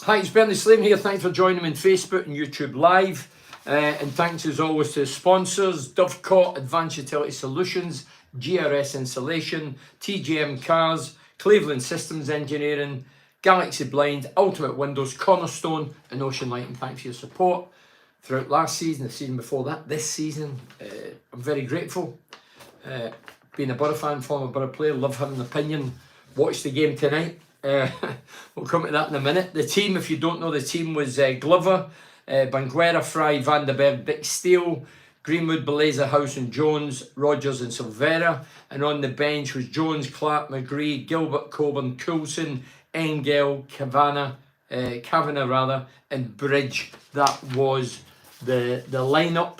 Hi, it's Bernie Slavin here. Thanks for joining me on Facebook and YouTube Live. And thanks as always to sponsors, Dovecot Advanced Utility Solutions, GRS Insulation, TGM Cars, Cleveland Systems Engineering, Galaxy Blind, Ultimate Windows, Cornerstone and Ocean Lighting. Thanks for your support throughout last season, the season before that, this season. I'm very grateful. Being a Borough fan, former Borough player, love having an opinion. Watch the game tonight. We'll come to that in a minute. The team, if you don't know, the team was Glover, Banguera, Fry, Van der Berg, Dick Steele, Greenwood, Beleza, House and Jones, Rogers and Silvera. And on the bench was Jones, Clark, McGree, Gilbert, Coburn, Coulson, Engel, Kavanagh, and Bridge. That was the lineup.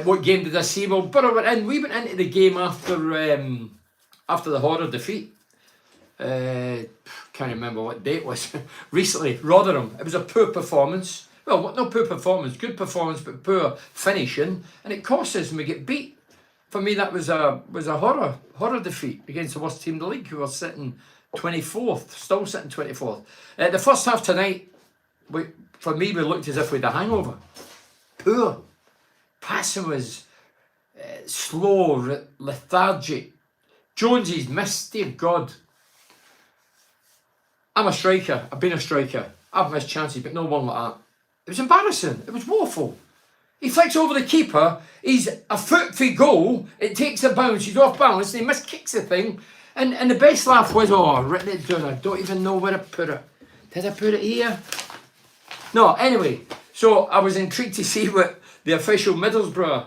What game did I see? Well, Borough went in. We went into the game after the horror defeat. Can't remember what day it was. Recently, Rotherham. It was a poor performance. Well, not poor performance, good performance, but poor finishing, and it cost us and we get beat. For me, that was a horror defeat against the worst team in the league, who were sitting 24th, still sitting 24th. The first half tonight, for me, we looked as if we had a hangover. Poor. Passing was slow, lethargic. Jonesy's missed, dear God. I'm a striker. I've been a striker. I've missed chances, but no one like that. It was embarrassing. It was woeful. He flicks over the keeper. He's a foot for goal. It takes a bounce. He's off balance. And he miskicks the thing. And the best laugh was, oh, I've written it down. I don't even know where I put it. Did I put it here? No, anyway. So I was intrigued to see what the official Middlesbrough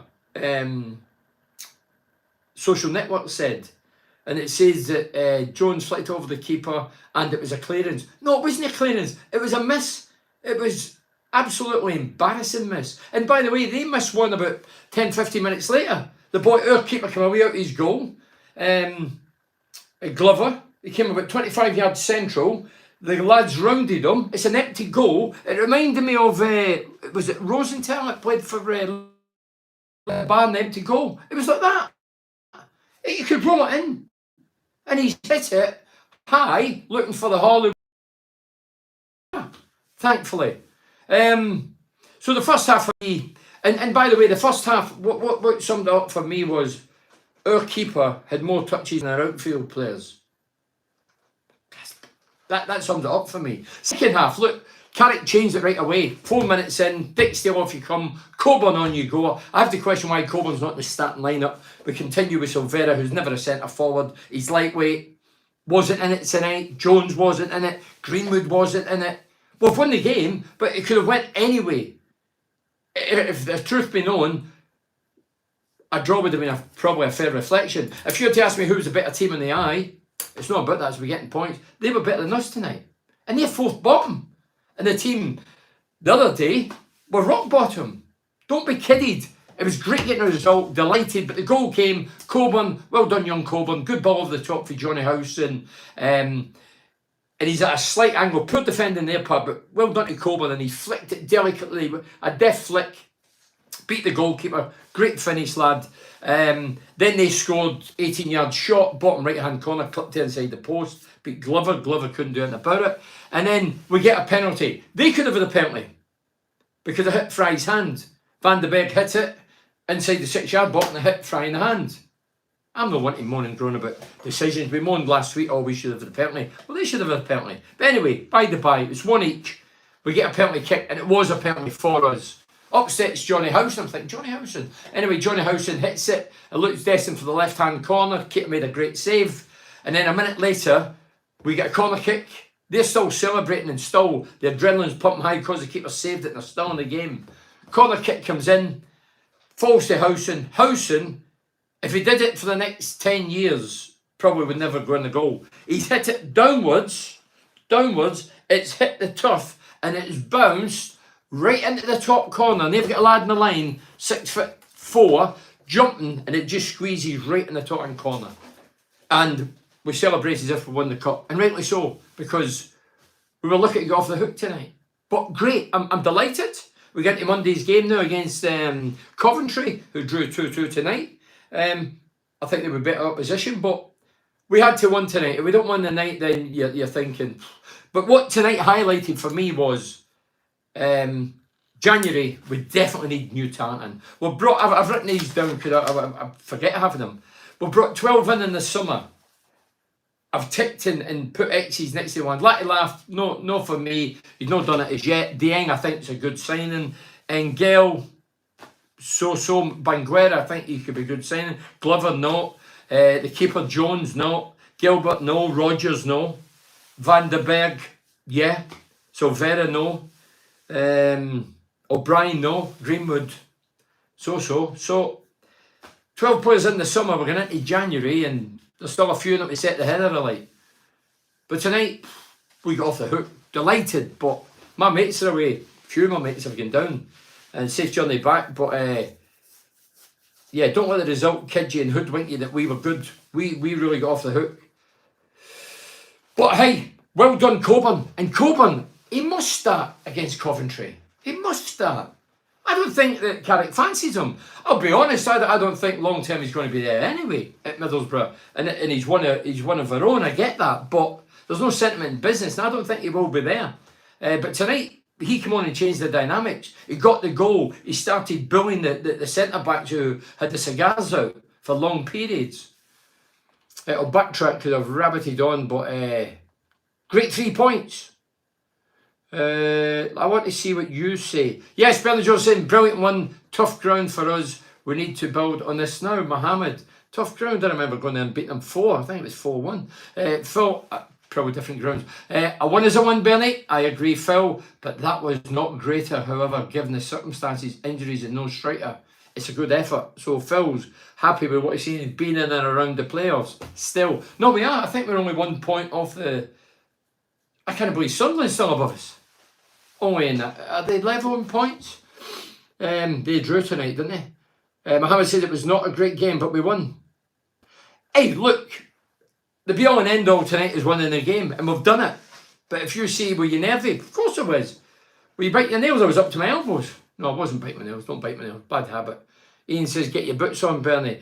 social network said. And it says that Jones flicked over the keeper and it was a clearance. No, it wasn't a clearance. It was a miss. It was absolutely embarrassing miss. And by the way, they missed one about 10, 15 minutes later. The boy, our keeper, came away out his goal. Glover, he came about 25 yards central. The lads rounded him. It's an empty goal. It reminded me of, was it Rosenthal that played for Barn, empty goal? It was like that. You could roll it in. And he's hit it high, looking for the Hollywood. Thankfully. So the first half for me, and by the way, the first half, what summed it up for me was our keeper had more touches than our outfield players. That sums it up for me. Second half, look, Carrick changed it right away. 4 minutes in, Dick Steele off you come, Coburn on you go. I have to question why Coburn's not in the starting lineup. We continue with Silvera, who's never a centre forward. He's lightweight, wasn't in it tonight. Jones wasn't in it. Greenwood wasn't in it. We've won the game, but it could have went anyway. If the truth be known, a draw would have been probably a fair reflection. If you had to ask me who was a better team in the eye, it's not about that as we're getting points. They were better than us tonight. And they're fourth bottom. And the team the other day were rock bottom. Don't be kidded. It was great getting a result, delighted, but the goal came. Coburn, well done young Coburn, good ball over the top for Johnny Howson. And he's at a slight angle, poor defending their part, but well done to Coburn, and he flicked it delicately, a deft flick, beat the goalkeeper, great finish, lad. Then they scored 18-yard shot, bottom right-hand corner, clipped inside the post, beat Glover couldn't do anything about it. And then we get a penalty. They could have had a penalty because it hit Fry's hand. Van der Berg hit it inside the 6-yard box and it hit Fry in the hand. I'm not wanting to moan and groan about decisions. We moaned last week, oh, we should have had a penalty. Well, they should have had a penalty. But anyway, by the by, it's one each. We get a penalty kick, and it was a penalty for us. Upsets Johnny Howson. I'm thinking, Johnny Howson. Anyway, Johnny Howson hits it. It looks destined for the left-hand corner. Kit made a great save. And then a minute later, we get a corner kick. They're still celebrating and still, the adrenaline's pumping high because the keeper saved it and they're still in the game. Corner kick comes in, falls to Howson. Howson, if he did it for the next 10 years, probably would never go in the goal. He's hit it downwards, it's hit the turf and it's bounced right into the top corner. And they've got a lad in the line, 6'4", jumping, and it just squeezes right in the top hand corner. And we celebrate as if we won the cup, and rightly so, because we were looking to get off the hook tonight. But great, I'm delighted. We get to Monday's game now against Coventry, who drew 2-2 tonight. I think they were better opposition, but We had to win tonight. If we don't win the night, then you're thinking. But what tonight highlighted for me was January, we definitely need new talent in. I've written these down because I forget having them. We brought 12 in the summer. I've ticked and put X's next to one. Latte laugh, no for me. He's not done it as yet. Dieng, I think, is a good signing. Engel, so. Banguera, I think he could be a good signing. Glover, no. The keeper, Jones, no. Gilbert, no. Rogers, no. Van der Berg, yeah. Silvera, no. O'Brien, no. Greenwood, so. So, 12 players in the summer. We're going into January and there's still a few of them to set the header alight. But tonight, we got off the hook. Delighted, but my mates are away. A few of my mates have gone down. And safe journey back. But, yeah, don't let the result kid you and hoodwink you that we were good. We really got off the hook. But, hey, well done, Coburn. And Coburn, he must start against Coventry. He must start. I don't think that Carrick fancies him. I'll be honest, I don't think long term he's going to be there anyway at Middlesbrough. And he's one of our own, I get that. But there's no sentiment in business, and I don't think he will be there. But tonight, he came on and changed the dynamics. He got the goal. He started bullying the centre-backs who had the cigars out for long periods. I'll backtrack because I've rabbited on, but great 3 points. I want to see what you say. Yes, Bernard Jones saying, brilliant one, tough ground for us. We need to build on this now. Mohammed, tough ground. I remember going there and beating them 4. I think it was 4-1. Phil, probably different grounds. A 1 is a 1, Bernie. I agree, Phil, but that was not greater. However, given the circumstances, injuries and no striker, it's a good effort. So Phil's happy with what he's seen, being in and around the playoffs. Still, no, we are. I think we're only 1 point off the. I can't believe Sunderland's still above us. Only in that. Are they level in points? They drew tonight, didn't they? Mohammed said it was not a great game, but we won. Hey, look, the be all and end all tonight is winning the game, and we've done it. But if you say, were you nervy? Of course I was. Were you biting your nails? I was up to my elbows. No, I wasn't biting my nails. Don't bite my nails. Bad habit. Ian says, get your boots on, Bernie.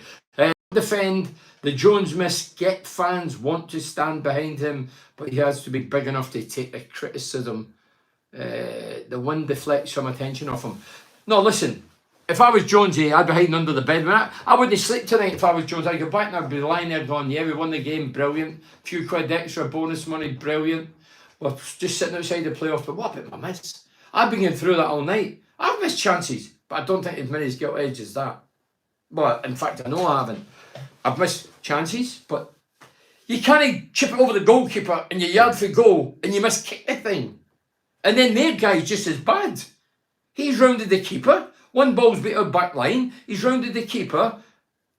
Defend the Jones miss. Get fans want to stand behind him, but he has to be big enough to take the criticism. The wind deflects some attention off him. No, listen, if I was Jonesy, I'd be hiding under the bed. I wouldn't sleep tonight if I was Jones. I'd go back and I'd be lying there going, yeah, we won the game, brilliant. A few quid extra bonus money, brilliant. We're just sitting outside the playoffs, but what about my miss? I've been going through that all night. I've missed chances, but I don't think as many as guilt edge as that. Well, in fact, I know I haven't. I've missed chances, but you can't chip it over the goalkeeper and you're yard for goal and you miss kick the thing. And then their guy's just as bad. He's rounded the keeper. One ball's beat out back line. He's rounded the keeper.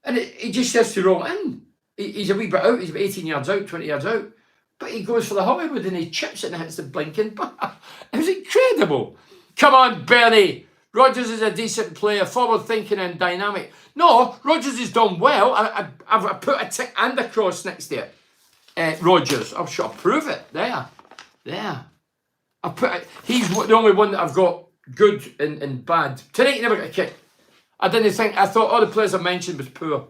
And he just has to roll in. He's a wee bit out. He's about 18 yards out, 20 yards out. But he goes for the Hollywood and he chips it and hits the blinking bar. It was incredible. Come on, Bernie. Rodgers is a decent player, forward-thinking and dynamic. No, Rodgers has done well. I've put a tick and a cross next to it. Rodgers. I'll prove it. There. He's the only one that I've got good and bad. Tonight he never got a kick. I thought all the players I mentioned was poor.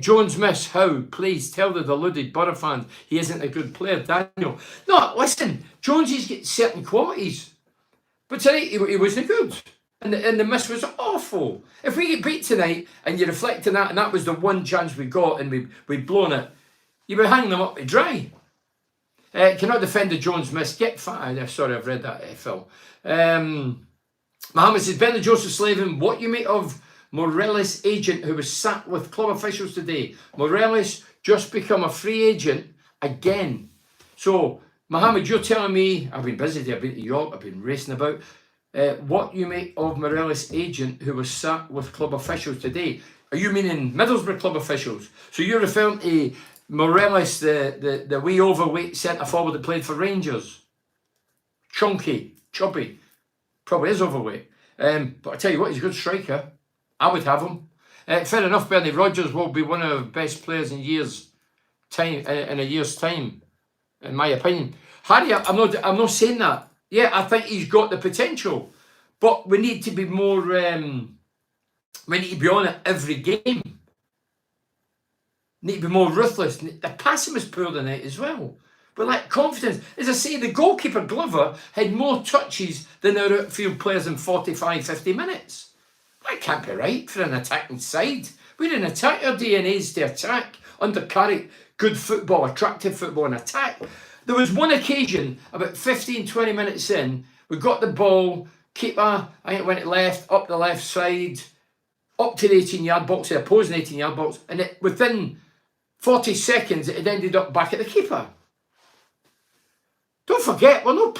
Jones miss, how? Please tell the deluded Borough fans he isn't a good player, Daniel. No, listen, Jonesy's got certain qualities. But tonight he wasn't good. And the miss was awful. If we get beat tonight and you reflect on that and that was the one chance we got and we'd blown it, you would hang them up to dry. Cannot defend the Jones miss. Get fat. Sorry, I've read that, Phil. Mohammed says, Bernard Joseph Slavin, what you make of Morelos' agent who was sacked with club officials today? Morelos just become a free agent again. So, Mohammed, you're telling me, I've been busy there, I've been to York, I've been racing about. What you make of Morelos' agent who was sacked with club officials today? Are you meaning Middlesbrough club officials? So you're referring to Morelos, the wee overweight centre forward that played for Rangers. Chunky, chubby, probably is overweight. But I tell you what, he's a good striker. I would have him. Fair enough, Bernie. Rodgers will be one of the best players in a year's time, in my opinion. Harry, I'm not saying that. Yeah, I think he's got the potential, but we need to be more. We need to be on it every game. need to be more ruthless. The passing was poor tonight as well. But like confidence, as I say, the goalkeeper Glover had more touches than our outfield players in 45, 50 minutes. That can't be right for an attacking side. We're an attack. Our DNA is to attack, under Carrick, good football, attractive football and attack. There was one occasion, about 15, 20 minutes in, we got the ball, keeper, I think it went left, up the left side, up to the 18-yard box, the opposing 18-yard box, and within 40 seconds it had ended up back at the keeper. Don't forget, we're not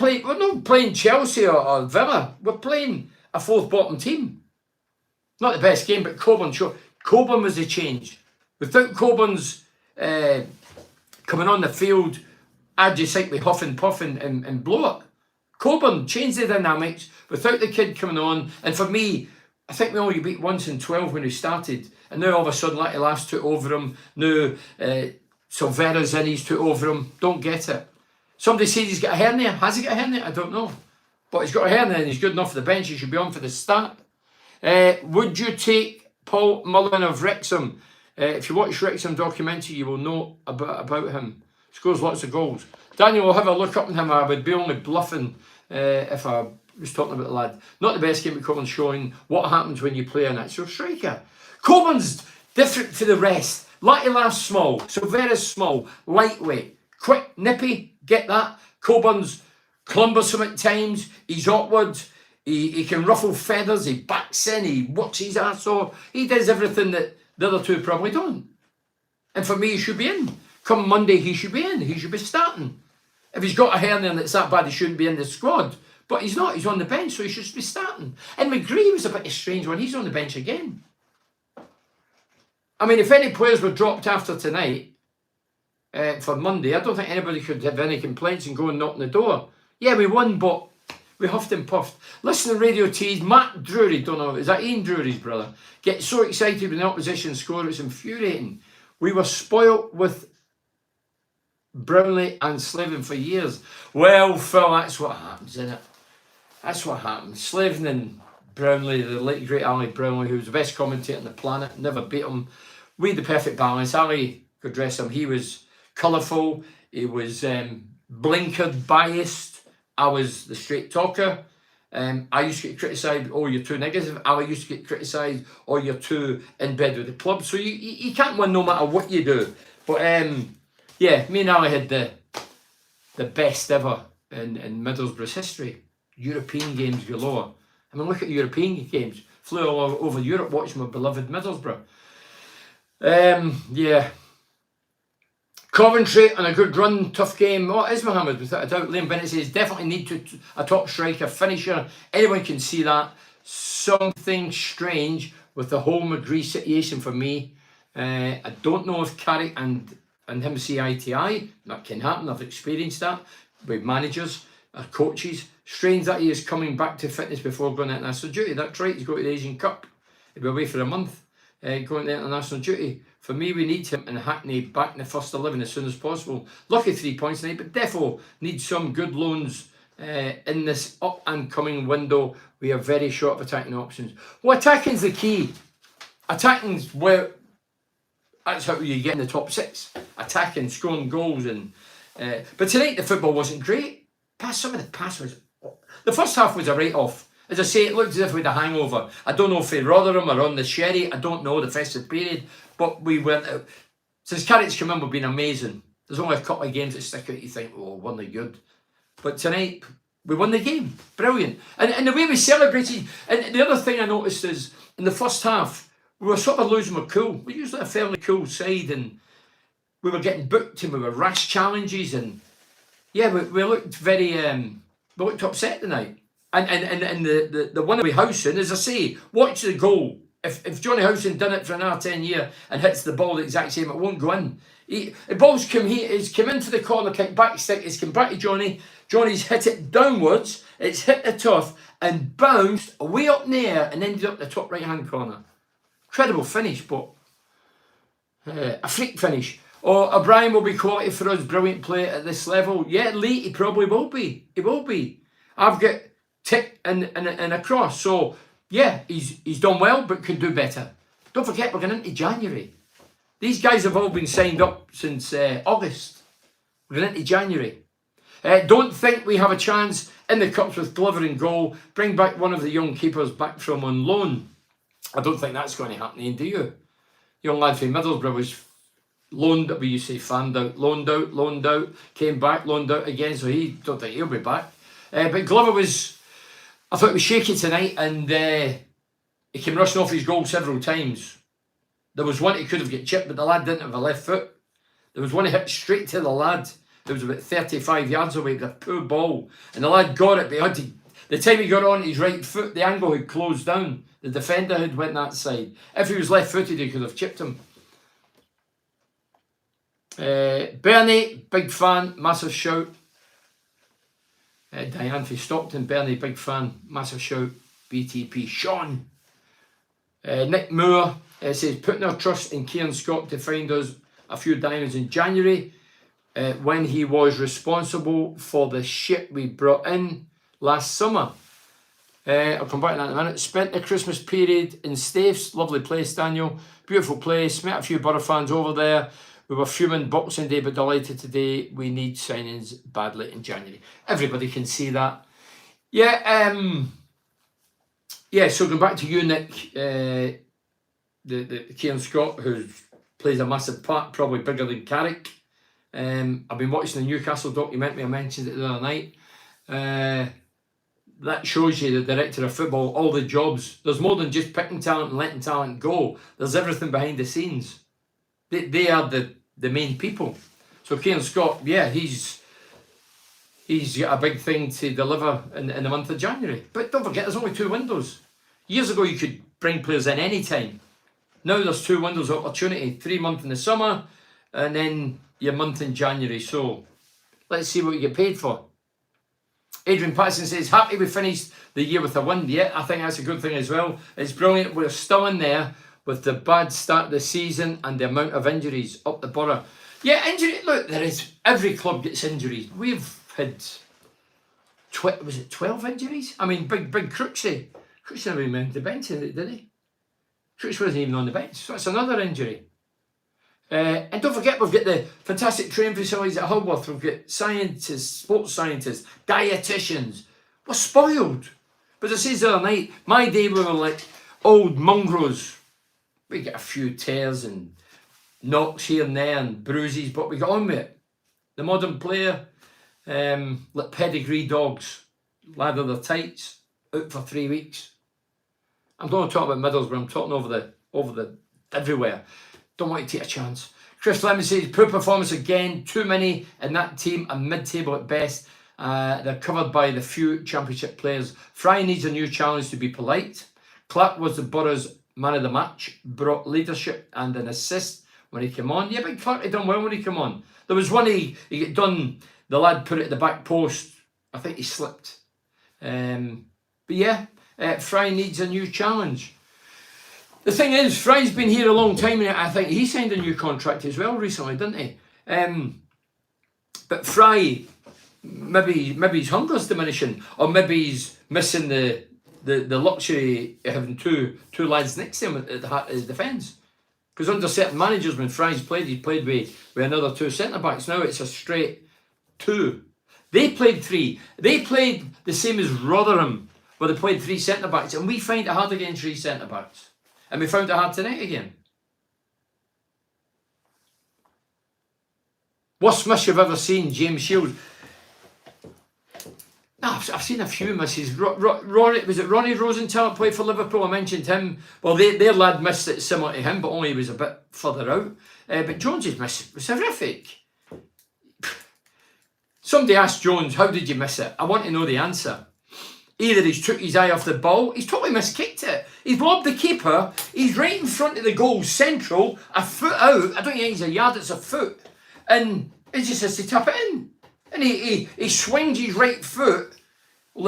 playing Chelsea or Villa. We're playing a fourth bottom team. Not the best game, but Coburn was the change. Without Coburn's coming on the field, I'd just simply huff and puff and blow it. Coburn changed the dynamics without the kid coming on. And for me, I think we only beat once in 12 when we started. And now all of a sudden, Lucky Lass took over him. Now Silvera's in, he's took over him. Don't get it. Somebody says he's got a hernia. Has he got a hernia? I don't know. But he's got a hernia and he's good enough for the bench. He should be on for the start. Would you take Paul Mullen of Wrexham? If you watch Wrexham documentary, you will know about him. Scores lots of goals. Daniel will have a look up on him. I would be only bluffing if I was talking about the lad. Not the best game at Coburn's showing what happens when you play a natural striker. Coburn's different to the rest. Lucky Lass small, Silvera's small, lightweight, quick, nippy, get that. Coburn's cumbersome at times, he's awkward, he can ruffle feathers, he backs in, he works his ass off, he does everything that the other two probably don't. And for me, he should be in. Come Monday, he should be in, he should be starting. If he's got a hernia and it's that bad, he shouldn't be in the squad. But he's not, he's on the bench, so he should be starting. And McGree was a bit of a strange one, he's on the bench again. I mean, if any players were dropped after tonight, for Monday, I don't think anybody could have any complaints and go and knock on the door. Yeah, we won, but we huffed and puffed. Listen to Radio T's Matt Drury, don't know, is that Ian Drury's brother? Gets so excited when the opposition score, it's infuriating. We were spoilt with Brownlee and Slavin for years. Well, Phil, that's what happens, isn't it? That's what happens. Slavin and Brownlee, the late great Ali Brownlee, who was the best commentator on the planet, never beat him. We had the perfect balance. Ali could dress him. He was colourful. He was blinkered, biased. I was the straight talker. I used to get criticised, oh, you're too negative. Ali used to get criticised, oh, you're too in bed with the club. So you can't win no matter what you do. But yeah, me and Ali had the best ever in Middlesbrough's history. European games galore. I mean, look at the European games. Flew all over Europe watching my beloved Middlesbrough. Yeah. Coventry on a good run, tough game. What is Mohammed? Without a doubt, Liam Bennett says definitely need a top striker, finisher. Anyone can see that. Something strange with the whole McGree situation for me. I don't know if Carrick and him see eye to eye. That can happen. I've experienced that with managers, coaches. Strange that he is coming back to fitness before going to international duty. That's right. He's going to the Asian Cup. He'll be away for a month, going to international duty. For me, we need him and Hackney back in the first 11 as soon as possible. Lucky 3 points tonight, but defo need some good loans in this up and coming window. We are very short of attacking options. Well, attacking's the key. Attacking's where that's how you get in the top six. Attacking, scoring goals, and but tonight the football wasn't great. Some of the pass was. The first half was a write-off. As I say, it looked as if we had a hangover. I don't know if they Rotherham or on the sherry. I don't know the festive period. But we went out. Since Carrick's come in, we've been amazing. There's only a couple of games that stick out. You think, oh, weren't they good? But tonight, we won the game. Brilliant. And the way we celebrated. And the other thing I noticed is, in the first half, we were sort of losing our cool. We're usually a fairly cool side. And we were getting booked and we were rash challenges. And yeah, we looked very... we looked upset tonight. And the one we Howson, as I say, watch the goal. If Johnny Howson done it for another 10 years and hits the ball the exact same, it won't go in. The ball's he's come into the corner kick, back stick, it's come back to Johnny. Johnny's hit it downwards, it's hit the turf and bounced way up in the air and ended up the top right hand corner. Incredible finish, but a freak finish. Or O'Brien will be quality for us, brilliant play at this level. Yeah, late, he probably will be. He will be. I've got tick and across. So, yeah, he's done well, but could do better. Don't forget, we're going into January. These guys have all been signed up since August. We're going into January. Don't think we have a chance in the Cups with Glover in goal. Bring back one of the young keepers back from on loan. I don't think that's going to happen, do you? Young lad from Middlesbrough was loaned, we used to say fanned out, loaned out, came back, loaned out again, so he don't think he'll be back. But Glover was, I thought he was shaky tonight, and he came rushing off his goal several times. There was one he could have got chipped, but the lad didn't have a left foot. There was one he hit straight to the lad. It was about 35 yards away, the poor ball. And the lad got it, but he had to, the time he got on his right foot, the angle had closed down. The defender had went that side. If he was left-footed, he could have chipped him. Bernie, big fan, massive shout. Diane from Stockton, Bernie, big fan, massive shout. BTP. Sean. Nick Moore says, putting our trust in Kieran Scott to find us a few diamonds in January. When he was responsible for the shit we brought in last summer. I'll come back to that in a minute. Spent the Christmas period in Staves. Lovely place, Daniel. Beautiful place. Met a few Borough fans over there. We were fuming Boxing Day, but delighted today. We need signings badly in January. Everybody can see that. Yeah, so going back to you, Nick, the Kieran Scott, who plays a massive part, probably bigger than Carrick. I've been watching the Newcastle documentary, I mentioned it the other night. That shows you the director of football, all the jobs. There's more than just picking talent and letting talent go. There's everything behind the scenes. They are the main people. So Kieran Scott, yeah, he's got a big thing to deliver in the month of January. But don't forget, there's only 2 windows. Years ago, you could bring players in any time. Now there's 2 windows of opportunity, 3 months in the summer, and then your month in January. So let's see what you get paid for. Adrian Patterson says, happy we finished the year with a win. Yeah, I think that's a good thing as well. It's brilliant. We're still in there with the bad start of the season and the amount of injuries up the Borough. Yeah, injury. Look, there is. Every club gets injuries. We've had, was it 12 injuries? I mean, big Crooksy. Crooksy never even on the bench, did he? Crooksy wasn't even on the bench. So that's another injury. And don't forget, we've got the fantastic training facilities at Huddersfield. We've got scientists, sports scientists, dietitians. We're spoiled. But as I said the other night, my day we were like old mongrels. We get a few tears and knocks here and there and bruises, but we got on with it. The modern player, like pedigree dogs, lather their tights, out for 3 weeks. I'm going to talk about Middlesbrough. I'm talking over the everywhere. Don't want to take a chance. Chris Lemon says, poor performance again. Too many in that team and mid-table at best. They're covered by the few championship players. Fry needs a new challenge to be polite. Clark was the Borough's man of the match. Brought leadership and an assist when he came on. Yeah, but Clark had done well when he came on. There was one he got done. The lad put it at the back post. I think he slipped. But yeah, Fry needs a new challenge. The thing is, Fry's been here a long time, and I think he signed a new contract as well recently, didn't he? But Fry, maybe his hunger's diminishing, or maybe he's missing the luxury of having two lads next to him at the heart of his defence. Because under certain managers, when Fry's played, he played with another 2 centre-backs. Now it's a straight 2. They played 3. They played the same as Rotherham, where they played 3 centre-backs, and we find it hard against 3 centre-backs. And we found it hard tonight again. Worst miss you've ever seen, James Shields? No, I've seen a few misses. Was it Ronnie Rosenthal played for Liverpool? I mentioned him. Well, their lad missed it similar to him, but only he was a bit further out. But Jones's miss was horrific. Somebody asked Jones, how did you miss it? I want to know the answer. Either he's took his eye off the ball, he's totally miskicked it. He's lobbed the keeper, he's right in front of the goal, central, a foot out. I don't think it's a yard, it's a foot. And he just has to tap it in. And he swings his right foot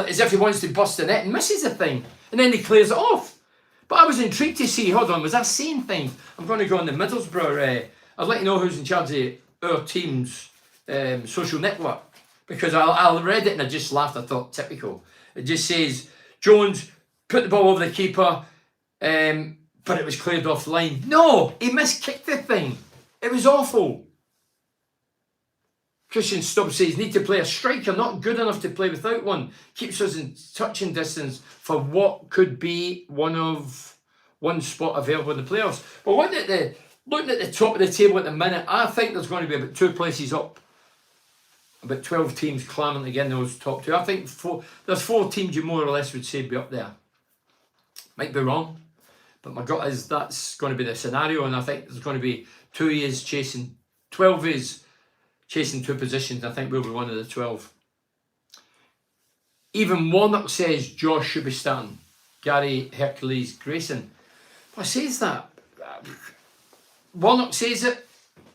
as if he wants to bust the net and misses the thing. And then he clears it off. But I was intrigued to see, hold on, was I seeing things? I'm going to go on the Middlesbrough. I'd like to know who's in charge of our team's social network. Because I read it and I just laughed, I thought, typical. It just says, Jones put the ball over the keeper, but it was cleared off the line. No, he miskicked the thing. It was awful. Christian Stubbs says, need to play a striker, not good enough to play without one. Keeps us in touching distance for what could be one spot available in the playoffs. Well, looking at the top of the table at the minute, I think there's going to be about 2 places up. About 12 teams clamoring to get in those top 2. I think there's 4 teams you more or less would say be up there. Might be wrong, but my gut is that's going to be the scenario, and I think there's going to be 2 years chasing, 12 years chasing 2 positions. I think we'll be one of the 12. Even Warnock says Josh should be starting. Gary Hercules Grayson. What says that? Warnock says it.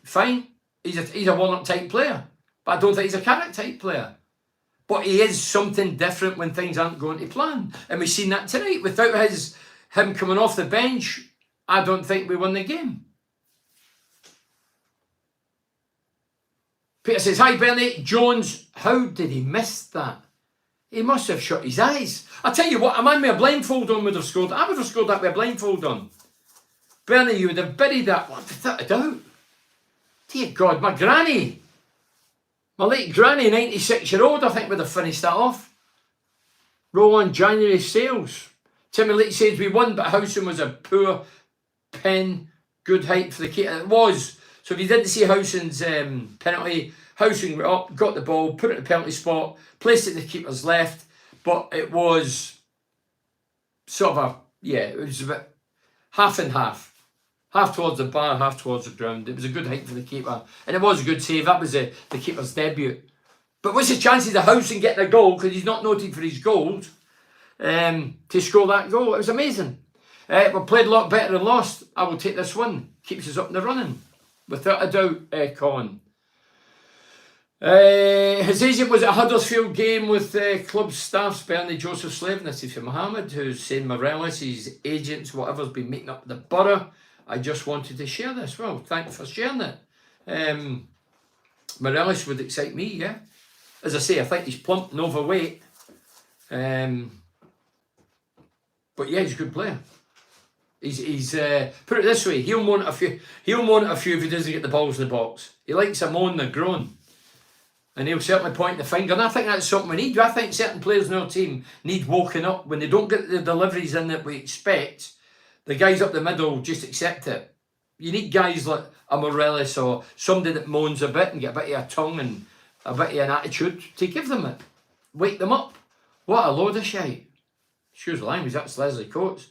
Fine. He's a Warnock type player. But I don't think he's a Carrick type player. But he is something different when things aren't going to plan. And we've seen that tonight. Without him coming off the bench, I don't think we won the game. Peter says, hi Bernie, Jones, how did he miss that? He must have shut his eyes. I tell you what, a man with a blindfold on would have scored. I would have scored that with a blindfold on. Bernie, you would have buried that without a doubt. Dear God, my late granny, 96-year-old, I think would have finished that off. Roll on January sales. Timmy Leach says we won, but Howson was a poor pen. Good height for the keeper. It was. So if you didn't see Howson's penalty, Howson went up, got the ball, put it in the penalty spot, placed it in the keeper's left, but it was sort of it was about half and half. Half towards the bar, half towards the ground. It was a good height for the keeper. And it was a good save. That was the keeper's debut. But what's the chances of Howson getting a goal, because he's not noted for his goals, to score that goal? It was amazing. We played a lot better and lost. I will take this one. Keeps us up in the running. Without a doubt, Colin. His agent was at a Huddersfield game with club staff, Bernie Joseph Slaven. This is for Mohammed, who's saying Morales, his agents, whatever's been meeting up with the borough. I just wanted to share this. Well, thank you for sharing it. Morales would excite me, yeah. As I say, I think he's plump and overweight. But yeah, he's a good player. He's put it this way, he'll moan at a few if he doesn't get the balls in the box. He likes a moan and a groan. And he'll certainly point the finger. And I think that's something we need. I think certain players in our team need woken up when they don't get the deliveries in that we expect. The guys up the middle just accept it. You need guys like a Morales or somebody that moans a bit and get a bit of a tongue and a bit of an attitude to give them it. Wake them up. What a load of shite. Excuse the language, that's Leslie Coates.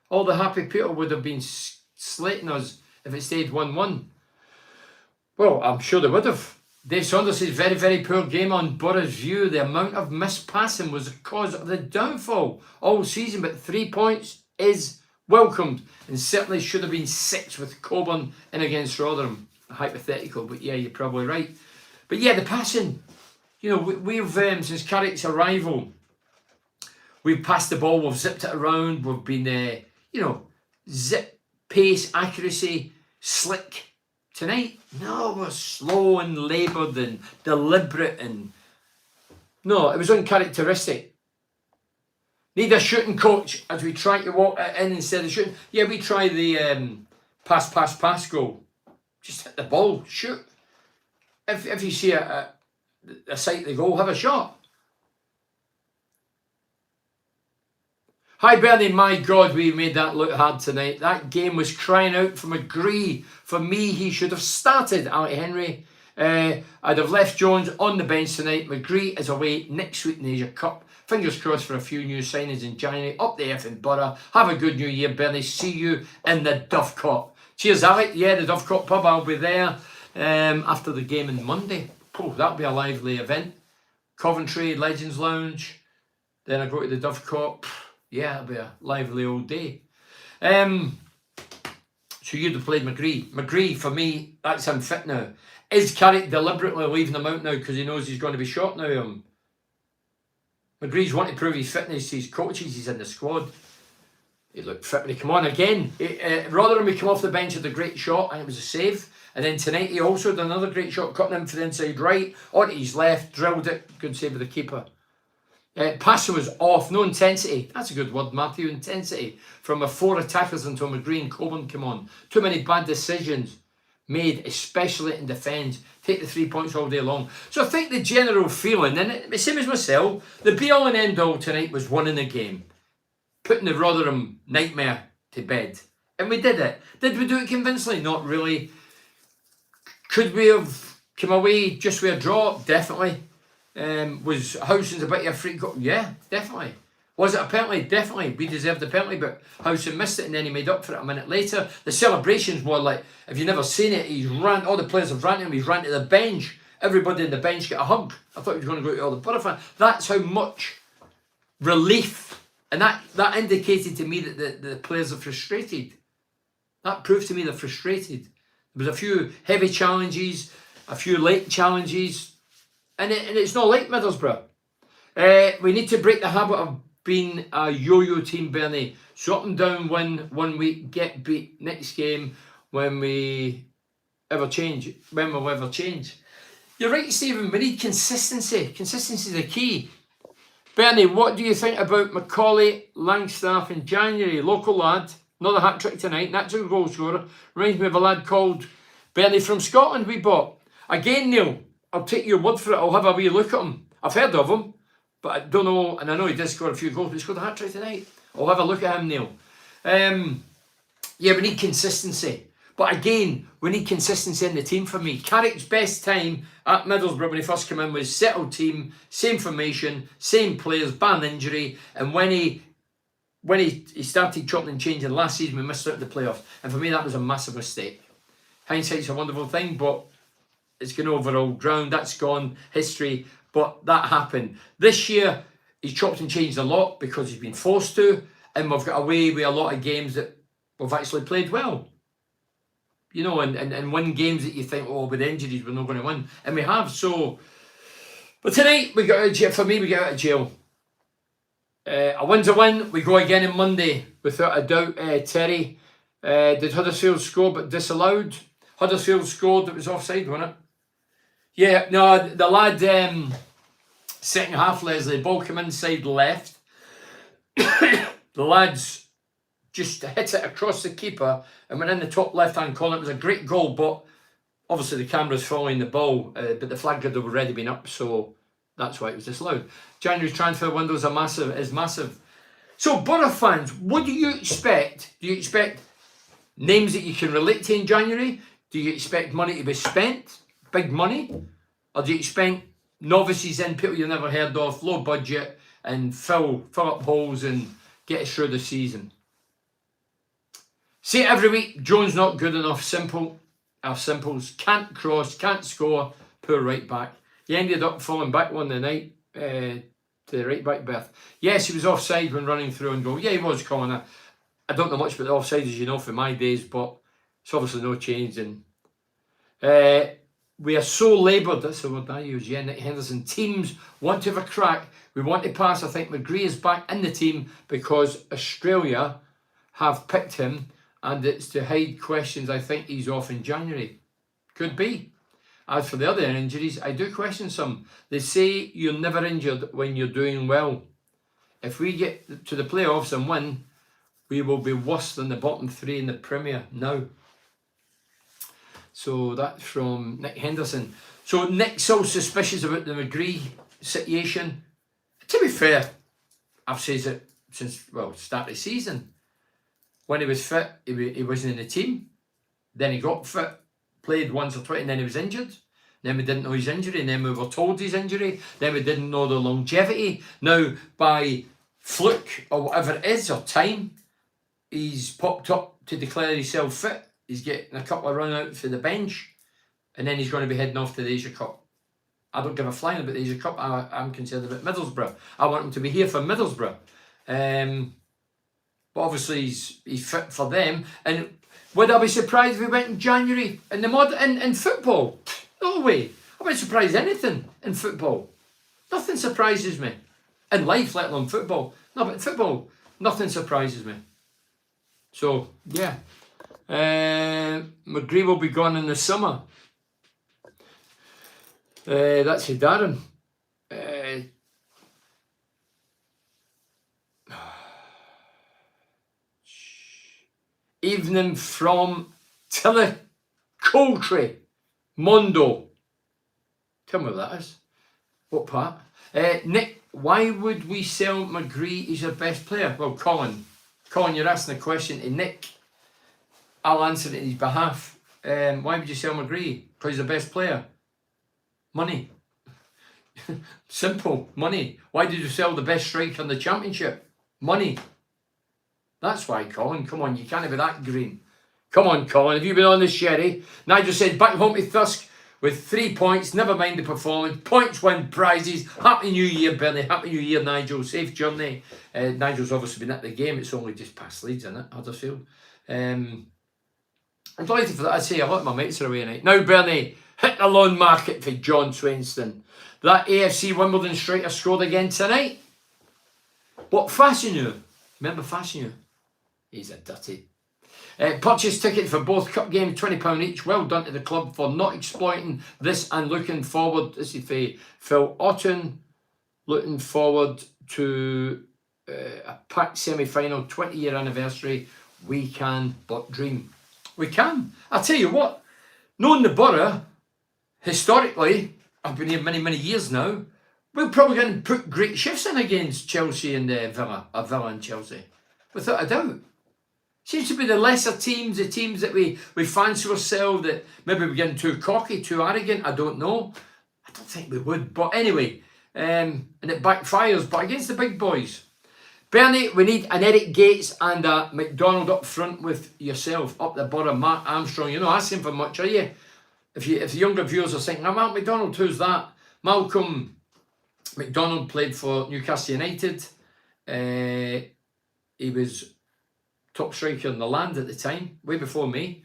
All the happy people would have been slating us if it stayed 1-1. Well, I'm sure they would have. Dave Saunders says, very, very poor game on Borough's view. The amount of missed passing was the cause of the downfall all season, but 3 points is welcomed, and certainly should have been 6 with Coburn in against Rotherham. Hypothetical, but yeah, you're probably right. But yeah, the passing, we've since Carrick's arrival, we've passed the ball, we've zipped it around, we've been, zip, pace, accuracy, slick. Tonight, no, we're slow and laboured and deliberate, and no, it was uncharacteristic. Need a shooting coach as we try to walk it in instead of shooting. Yeah, we try the pass goal. Just hit the ball, shoot. If you see a sight of the goal, have a shot. Hi Bernie, my God, we made that look hard tonight. That game was crying out for McGree. For me, he should have started Ali Henry. I'd have left Jones on the bench tonight. McGree is away next week in the Asia Cup. Fingers crossed for a few new signings in January. Up the effing Borough. Have a good new year, Bernie. See you in the Dovecot. Cheers, Alec. Yeah, the Dovecot pub. I'll be there after the game on Monday. Oh, that'll be a lively event. Coventry, Legends Lounge. Then I go to the Dovecot. Yeah, it'll be a lively old day. So you'd have played McGree. McGree, for me, that's him fit now. Is Carrick deliberately leaving him out now because he knows he's going to be shot now? McGree's wanting to prove his fitness to his coaches. He's in the squad. He looked fit when he came on again. Rotherham, he came off the bench, had a great shot, and it was a save. And then tonight he also had another great shot, cutting him for the inside right, onto his left, drilled it. Good save with the keeper. Passing was off, no intensity. That's a good word, Matthew. Intensity. From 4 attackers until McGree and Coburn came on. Too many bad decisions made, especially in defence. Take the 3 points all day long. So I think the general feeling, and the same as myself, the be all and end all tonight was winning the game. Putting the Rotherham nightmare to bed. And we did it. Did we do it convincingly? Not really. Could we have come away just with a draw? Definitely. Was Howson's a bit of a freak goal? Yeah, definitely. Was it a penalty? Definitely. We deserved the penalty, but Howson missed it and then he made up for it a minute later. The celebrations were like, if you've never seen it, he's ran, all the players have ran to him, he's ran to the bench. Everybody in the bench got a hug. I thought he was going to go to all the Borough fans. That's how much relief, and that indicated to me that the players are frustrated. That proved to me they're frustrated. There was a few heavy challenges, a few late challenges, and it's not like Middlesbrough. We need to break the habit of being a yo-yo team, Bernie. So up and down, win 1 week, get beat next game when we'll ever change. You're right, Stephen, we need consistency. Consistency is the key. Bernie, what do you think about Macaulay Langstaff in January? Local lad, another hat-trick tonight, natural goal scorer. Reminds me of a lad called Bernie from Scotland we bought. Again, Neil, I'll take your word for it. I'll have a wee look at him. I've heard of him, but I don't know, and I know he did score a few goals, but he scored a hat-trick tonight. I'll have a look at him, Neil. Yeah, we need consistency. But again, we need consistency in the team for me. Carrick's best time at Middlesbrough when he first came in was settled team, same formation, same players, ban injury, and when he started chopping and changing last season, we missed out the playoffs. And for me, that was a massive mistake. Hindsight's a wonderful thing, but it's gone over all ground. That's gone, history. But that happened. This year, he's chopped and changed a lot because he's been forced to, and we've got away with a lot of games that we've actually played well. You know, and win games that you think, oh, with injuries, we're not going to win. And we have, so... But tonight, we got out of jail. For me, we got out of jail. A win's a win. We go again on Monday, without a doubt. Terry, did Huddersfield score but disallowed? Huddersfield scored, it was offside, wasn't it? Yeah, no, the lad, second half, Leslie, the ball came inside left. The lads just hit it across the keeper and went in the top left-hand corner. It was a great goal, but obviously the camera's following the ball, but the flag had already been up, so that's why it was disallowed. January's transfer window is massive. So, Borough fans, what do you expect? Do you expect names that you can relate to in January? Do you expect money to be spent? Big money? Or do you expect novices in, people you've never heard of, low budget, and fill up holes and get us through the season? See it every week, Jones not good enough, simple. Our simples, can't cross, can't score, poor right back. He ended up falling back one night to the right back berth. Yes, he was offside when running through and goal. Yeah, he was, Colin. I don't know much about the offside, as you know, from my days, but it's obviously no change. And we are so laboured, that's the word I use, yeah, Nick Henderson. Teams want to have a crack. We want to pass. I think McGree is back in the team because Australia have picked him, and it's to hide questions. I think he's off in January. Could be. As for the other injuries, I do question some. They say you're never injured when you're doing well. If we get to the playoffs and win, we will be worse than the bottom three in the Premier now. So that's from Nick Henderson. So Nick's so suspicious about the McGree situation. To be fair, I've said it since, start of the season. When he was fit, he wasn't in the team. Then he got fit, played once or twice, and then he was injured. Then we didn't know his injury, and then we were told his injury. Then we didn't know the longevity. Now, by fluke or whatever it is, or time, he's popped up to declare himself fit. He's getting a couple of run-outs for the bench, and then he's going to be heading off to the Asia Cup. I don't give a flying about the Asia Cup. I'm concerned about Middlesbrough. I want him to be here for Middlesbrough. But obviously he's fit for them. And would I be surprised if we went in January in football? No way. I wouldn't surprise anything in football. Nothing surprises me. In life, let alone football. No, but football, nothing surprises me. So, yeah. McGree will be gone in the summer. That's it, Darren. Evening from Coultry. Mondo. Tell me what that is. What part? Nick, why would we sell McGree? He's our best player. Well, Colin, you're asking a question to Nick. I'll answer it in his behalf. Why would you sell McGree? Because he's the best player. Money. Simple. Money. Why did you sell the best striker in the championship? Money. That's why, Colin. Come on, you can't be that green. Come on, Colin. Have you been on the sherry? Nigel said, back home to Thirsk with 3 points. Never mind the performance. Points win prizes. Happy New Year, Bernie. Happy New Year, Nigel. Safe journey. Nigel's obviously been at the game. It's only just past Leeds, isn't it? Huddersfield. I'm delighted for that. I'd say a lot of my mates are away tonight. Now, Bernie, hit the loan market for John Swainston. That AFC Wimbledon striker scored again tonight. What, Fassinu? Remember Fassinu? He's a dirty. Purchase ticket for both cup games, £20 each. Well done to the club for not exploiting this and looking forward. This is for Phil Otten. Looking forward to a packed semi-final, 20-year anniversary. We can but dream. We can. I'll tell you what, knowing the borough, historically, I've been here many, many years now, we're probably going to put great shifts in against Chelsea and Villa, or Villa and Chelsea, without a doubt. Seems to be the lesser teams, the teams that we fancy ourselves, that maybe we're getting too cocky, too arrogant, I don't know. I don't think we would, but anyway, and it backfires, but against the big boys. Bernie, we need an Eric Gates and a McDonald up front with yourself, up the borough. Mark Armstrong, you're not asking for much, are you? If the younger viewers are thinking, oh, Mark McDonald, who's that? Malcolm McDonald played for Newcastle United. He was top striker in the land at the time, way before me.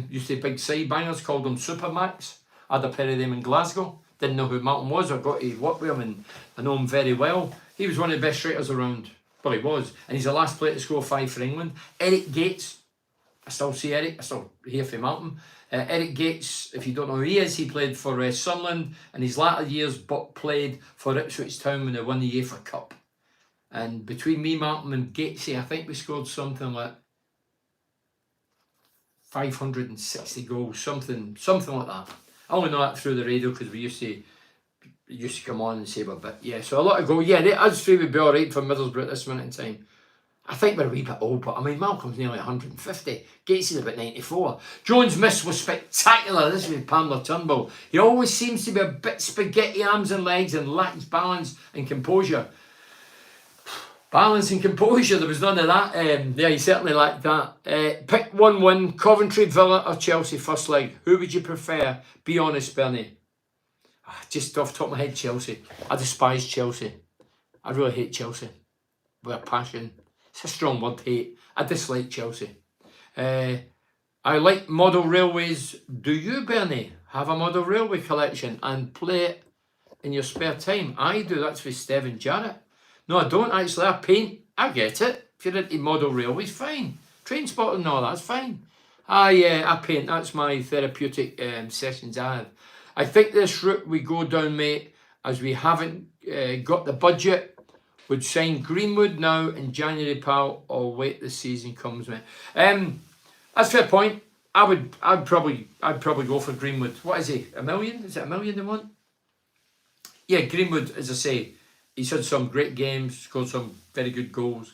Used to be big side bangers, called them Supermax. I had a pair of them in Glasgow. Didn't know who Malcolm was. I got to work with him and I know him very well. He was one of the best strikers around. Well, he was. And he's the last player to score 5 for England. Eric Gates. I still see Eric. I still hear from Malcolm. Eric Gates, if you don't know who he is, he played for Sunderland in his latter years, but played for Ipswich Town when they won the UEFA Cup. And between me, Malcolm and Gatesy, I think we scored something like 560 goals, something like that. I only know that through the radio because we used to come on and say a bit. Yeah, so a lot of goals. Yeah, us three would be all right for Middlesbrough at this minute in time. I think we're a wee bit old, but I mean, Malcolm's nearly 150. Gates is about 94. Jones' miss was spectacular. This is with Pamela Turnbull. He always seems to be a bit spaghetti arms and legs and lacks balance and composure. Balance and composure, there was none of that. Yeah, he certainly lacked that. Pick one win, Coventry, Villa or Chelsea first leg. Who would you prefer? Be honest, Bernie. Just off the top of my head, Chelsea. I despise Chelsea. I really hate Chelsea. With a passion. It's a strong word, hate. I dislike Chelsea. I like model railways. Do you, Bernie, have a model railway collection and play it in your spare time? I do. That's with Steven Jarrett. No, I don't actually. I paint. I get it. If you're into model railways, fine. Train spotting and all that's fine. I paint. That's my therapeutic sessions I have. I think this route we go down, mate, as we haven't got the budget, would sign Greenwood now in January, pal, or wait the season comes, mate. That's a fair point. I'd probably go for Greenwood. What is he? $1 million? Is it $1 million they want? Yeah, Greenwood, as I say, he's had some great games, scored some very good goals.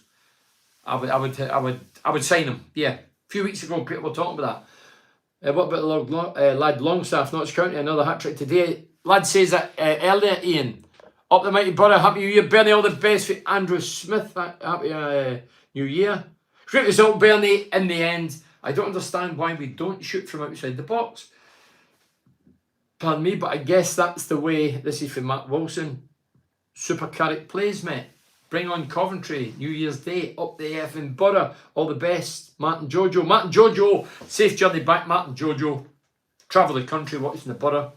I would sign him. Yeah, a few weeks ago, people were talking about that. What about the lad Longstaff, Notts County, another hat trick today? Lad says that earlier, Ian. Up the mighty borough, happy New Year, Bernie. All the best for Andrew Smith. Happy New Year. Great result, Bernie. In the end, I don't understand why we don't shoot from outside the box. Pardon me, but I guess that's the way. This is from Matt Wilson. Super Carrick plays, mate. Bring on Coventry, New Year's Day, up the effing borough. All the best, Matt and Jojo. Matt and Jojo, safe journey back, Matt and Jojo. Travel the country, watching the borough.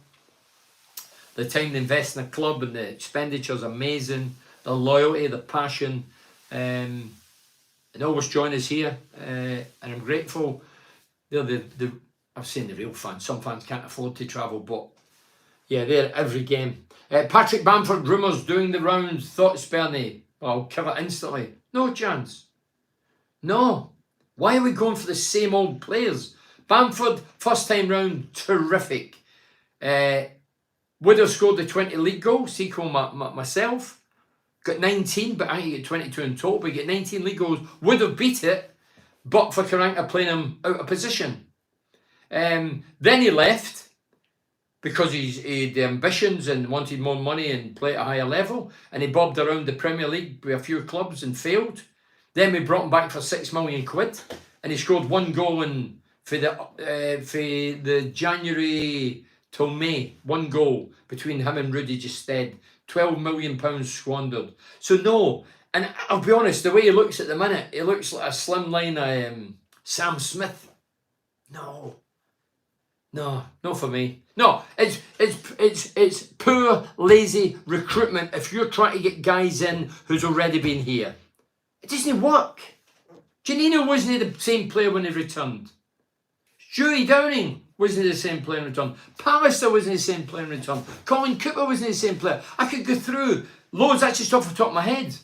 The time they invest in the club and the expenditure is amazing. The loyalty, the passion, and always join us here. And I'm grateful. They're I've seen the real fans. Some fans can't afford to travel, but yeah, they're at every game. Patrick Bamford, rumours doing the rounds. Thoughts, Bernie? I'll kill it instantly. No chance. No. Why are we going for the same old players? Bamford, first time round, terrific. Would have scored the 20 league goals, Seco myself. Got 19, but I think he got 22 in total. But he got 19 league goals. Would have beat it, but for Karanka playing him out of position. Then he left because he had the ambitions and wanted more money and play at a higher level. And he bobbed around the Premier League with a few clubs and failed. Then we brought him back for £6 million. And he scored one goal for the January till May. One goal between him and Rudy Gestead. £12 million squandered. So no, and I'll be honest, the way he looks at the minute, he looks like a slimline Sam Smith. No, not for me. No, it's poor, lazy recruitment if you're trying to get guys in who's already been here. It doesn't work. Janino wasn't the same player when he returned. Stewie Downing wasn't the same player in return. Pallister wasn't the same player in return. Colin Cooper wasn't the same player. I could go through loads actually stuff off the top of my head.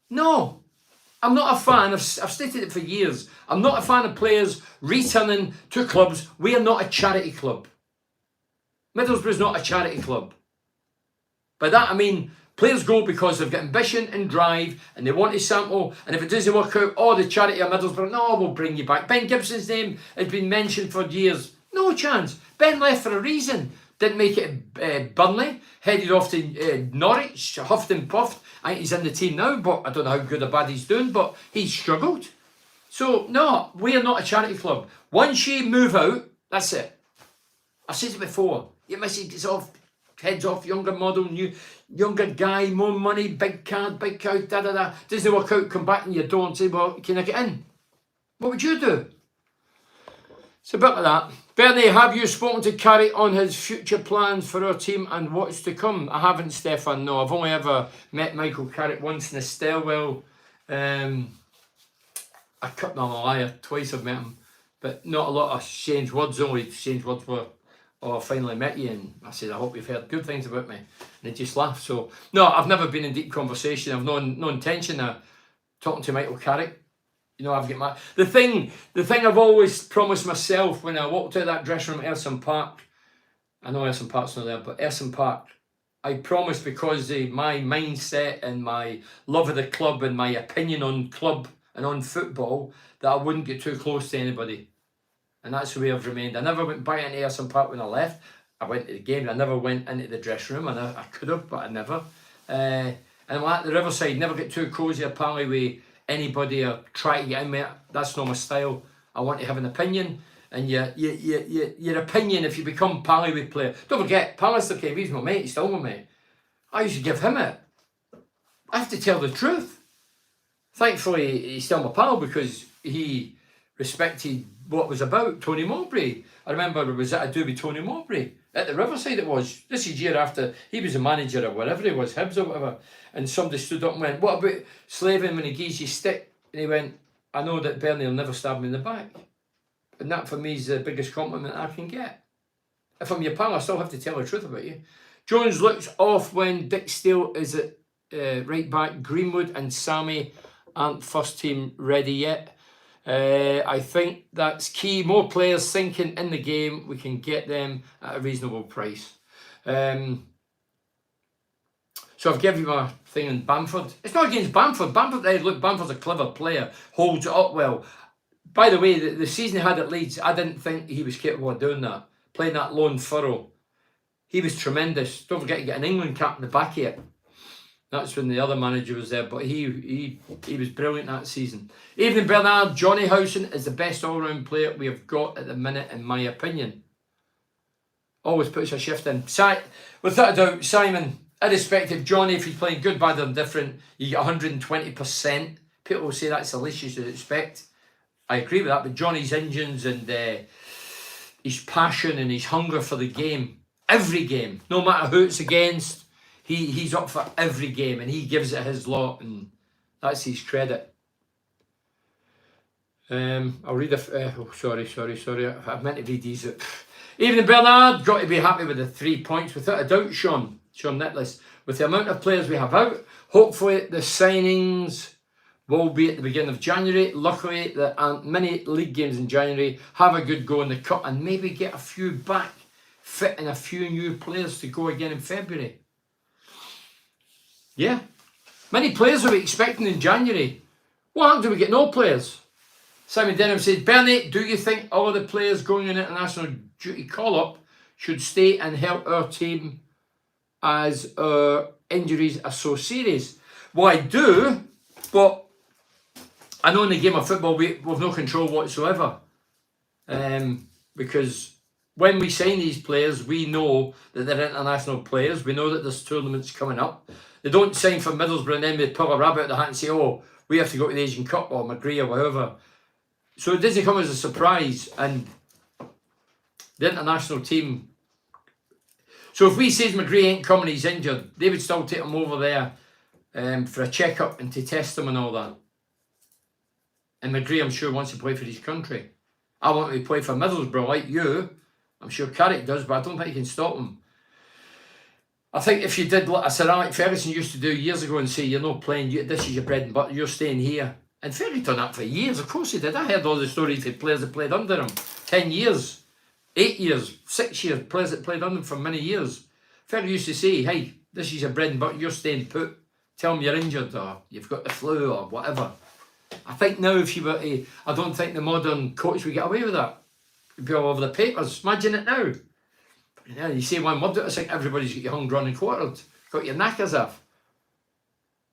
No, I'm not a fan. I've stated it for years. I'm not a fan of players returning to clubs. We are not a charity club. Middlesbrough's not a charity club. By that I mean players go because they've got ambition and drive and they want to sample, and if it doesn't work out, the charity of Middlesbrough, no, we'll bring you back. Ben Gibson's name has been mentioned for years. No chance. Ben left for a reason. Didn't make it at Burnley. Headed off to Norwich, huffed and puffed. I think he's in the team now, but I don't know how good or bad he's doing, but he's struggled. So, no, we are not a charity club. Once you move out, that's it. I've said it before. Your message gets off, heads off, younger model, younger guy, more money, big card, big cow, da-da-da. Doesn't work out, come back and you don't say, well, can I get in? What would you do? It's a bit like that. Bernie, have you spoken to Carrick on his future plans for our team and what's to come? I haven't, Stefan, no. I've only ever met Michael Carrick once in a stairwell. I cut down a liar. Twice I've met him. But not a lot of exchange words. Only exchange words were, I finally met you. And I said, I hope you've heard good things about me. And they just laughed. So, no, I've never been in deep conversation. I've no intention of talking to Michael Carrick. You know, I've got my... The thing I've always promised myself when I walked out of that dressing room at Erson Park, I know Erson Park's not there, but Erson Park, I promised because of my mindset and my love of the club and my opinion on club and on football, that I wouldn't get too close to anybody. And that's the way I've remained. I never went back into Erson Park when I left. I went to the game. I never went into the dressing room. I could have, but I never. And I'm at the Riverside, never get too cosy apparently with anybody or try to get in there. That's not my style. I want to have an opinion, and your opinion, if you become pally with player, don't forget, Pallister came, he's my mate, he's still my mate. I used to give him it. I have to tell the truth. Thankfully, he's still my pal because he respected what was about Tony Mowbray. I remember it was at a do with Tony Mowbray at the Riverside. It was. This is year after he was a manager or whatever he was, Hibs or whatever. And somebody stood up and went, "What about slaving when he gives you stick?" And he went, "I know that Bernie will never stab me in the back." And that for me is the biggest compliment I can get. If I'm your pal, I still have to tell the truth about you. Jones looks off when Dick Steele is at right back. Greenwood and Sammy aren't first team ready yet. I think that's key. More players sinking in the game. We can get them at a reasonable price. So I've given you my thing on Bamford. It's not against Bamford. Bamford's a clever player. Holds it up well. By the way, the season he had at Leeds, I didn't think he was capable of doing that. Playing that lone furrow. He was tremendous. Don't forget to get an England cap in the back of it. That's when the other manager was there, but he was brilliant that season. Evening Bernard, Johnny Howson is the best all-round player we have got at the minute, in my opinion. Always puts a shift in. Without a doubt, Simon, irrespective of Johnny, if he's playing good, bad or different, you get 120%. People will say that's the least you should expect. I agree with that, but Johnny's engines and his passion and his hunger for the game, every game, no matter who it's against, he's up for every game and he gives it his lot, and that's his credit. I'll read sorry. I meant to read these. Evening Bernard, got to be happy with the 3 points without a doubt, Sean Nicholas. With the amount of players we have out, hopefully the signings will be at the beginning of January. Luckily, there aren't many league games in January. Have a good go in the cup and maybe get a few back, fit in a few new players to go again in February. Yeah. Many players are we expecting in January. What happens if we get no players? Simon Denham says, Bernie, do you think all of the players going on international duty call-up should stay and help our team as our injuries are so serious? Well, I do, but I know in the game of football we've no control whatsoever. Because when we sign these players, we know that they're international players. We know that there's tournaments coming up. They don't sign for Middlesbrough and then they pull a rabbit out the hat and say, oh, we have to go to the Asian Cup or McGree or whatever. So it doesn't come as a surprise. And the international team... So if we say McGree ain't coming, he's injured, they would still take him over there for a check-up and to test him and all that. And McGree, I'm sure, wants to play for his country. I want to play for Middlesbrough like you. I'm sure Carrick does, but I don't think you can stop him. I think if you did what Sir Alex Ferguson used to do years ago and say, you're not playing, this is your bread and butter, you're staying here. And Fergie done that for years, of course he did. I heard all the stories of players that played under him. 10 years, 8 years, 6 years, players that played under him for many years. Fergie used to say, hey, this is your bread and butter, you're staying put. Tell them you're injured or you've got the flu or whatever. I think now if you were to, I don't think the modern coach would get away with that. It'd be all over the papers. Imagine it now. Yeah, you say one word, I think everybody's got your hung, drawn and quartered. Got your knackers off.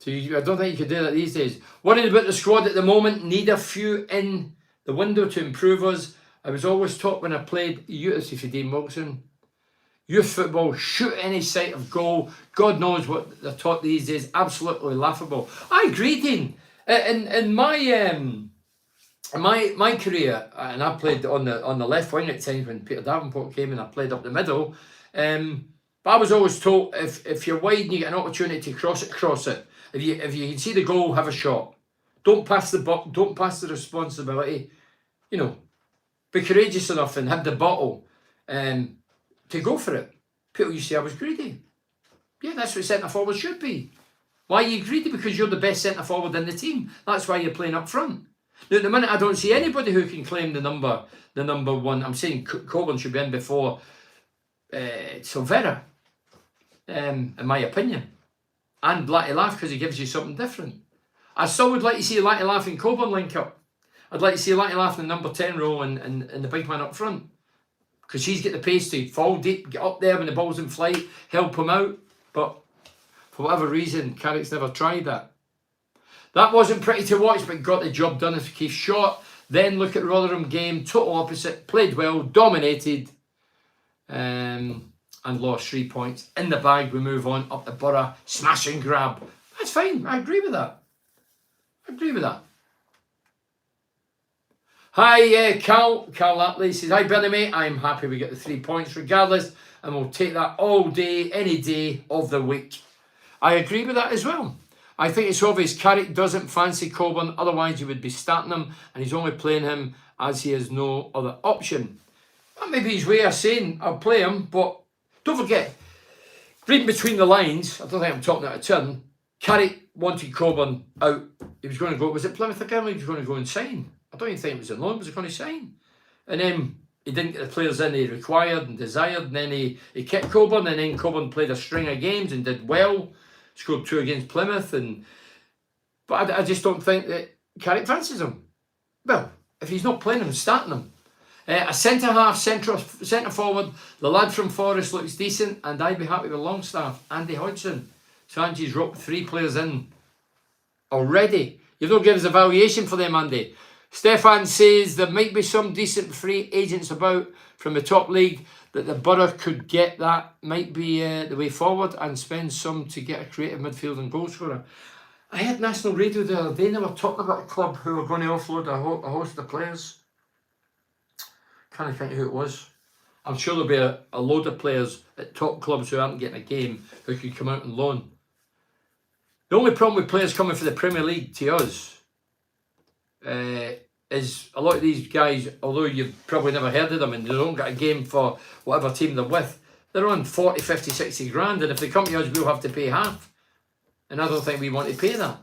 So I don't think you could do that these days. Worried about the squad at the moment. Need a few in the window to improve us. I was always taught when I played youth, if you Dean Wilson, youth football, shoot any sight of goal. God knows what they're taught these days. Absolutely laughable. I agree, Dean. In my career, and I played on the left wing at times when Peter Davenport came and I played up the middle. But I was always told if you're wide and you get an opportunity to cross it. If you can see the goal, have a shot. Don't pass the buck. Don't pass the responsibility. You know, be courageous enough and have the bottle to go for it. People used to say I was greedy. Yeah, that's what centre forward should be. Why are you greedy? Because you're the best centre forward in the team. That's why you're playing up front. Now, at the minute, I don't see anybody who can claim the number one. I'm saying Coburn should be in before Silvera, in my opinion. And Latty Laugh, because he gives you something different. I still would like to see Latty Laugh and Coburn link up. I'd like to see Latty Laugh in the number 10 role and the big man up front. Because he's got the pace to fall deep, get up there when the ball's in flight, help him out. But for whatever reason, Carrick's never tried that. That wasn't pretty to watch, but got the job done if Keith shot. Then look at Rotherham game, total opposite, played well, dominated, and lost 3 points. In the bag, we move on up the Borough, smash and grab. That's fine, I agree with that. Hi, Cal Latley says, hi Bernie mate, I'm happy we get the 3 points regardless, and we'll take that all day, any day of the week. I agree with that as well. I think it's obvious Carrick doesn't fancy Coburn, otherwise he would be starting him, and he's only playing him as he has no other option. That may be his way of saying, I'll play him, but don't forget, reading between the lines, I don't think I'm talking out of turn, Carrick wanted Coburn out. He was going to go, was it Plymouth again? He was going to go and sign. I don't even think it was on loan, was he going to sign? And then he didn't get the players in he required and desired, and then he kept Coburn, and then Coburn played a string of games and did well. Scored 2 against Plymouth, but I just don't think that Carrick fancies him. Well, if he's not playing him, starting him. A centre-half, centre-forward, the lad from Forest looks decent, and I'd be happy with Longstaff. Andy Hodgson. Sanchez roped 3 players in already. You don't give us a valuation for them, Andy. Stefan says there might be some decent free agents about from the top league that the Borough could get. That might be the way forward, and spend some to get a creative midfield and goal scorer. I heard National Radio the other day, they were talking about a club who were going to offload a host of players. Can't think who it was. I'm sure there'll be a load of players at top clubs who aren't getting a game who could come out on loan. The only problem with players coming for the Premier League to us is a lot of these guys, although you've probably never heard of them and they don't get a game for whatever team they're with, they're on 40, 50, 60 grand, and if they come to us, we'll have to pay half. And I don't think we want to pay that.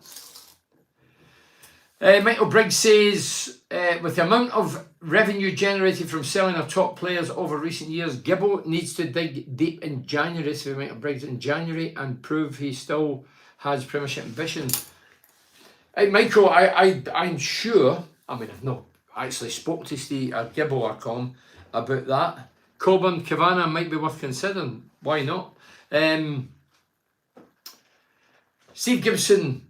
Michael Briggs says, with the amount of revenue generated from selling our top players over recent years, Gibbo needs to dig deep in January, so Michael Briggs in January, and prove he still has Premiership ambitions. Michael, I'm sure, I mean, I've not actually spoke to Steve or Gibbo or Com about that. Coburn, Kavanagh might be worth considering. Why not? Steve Gibson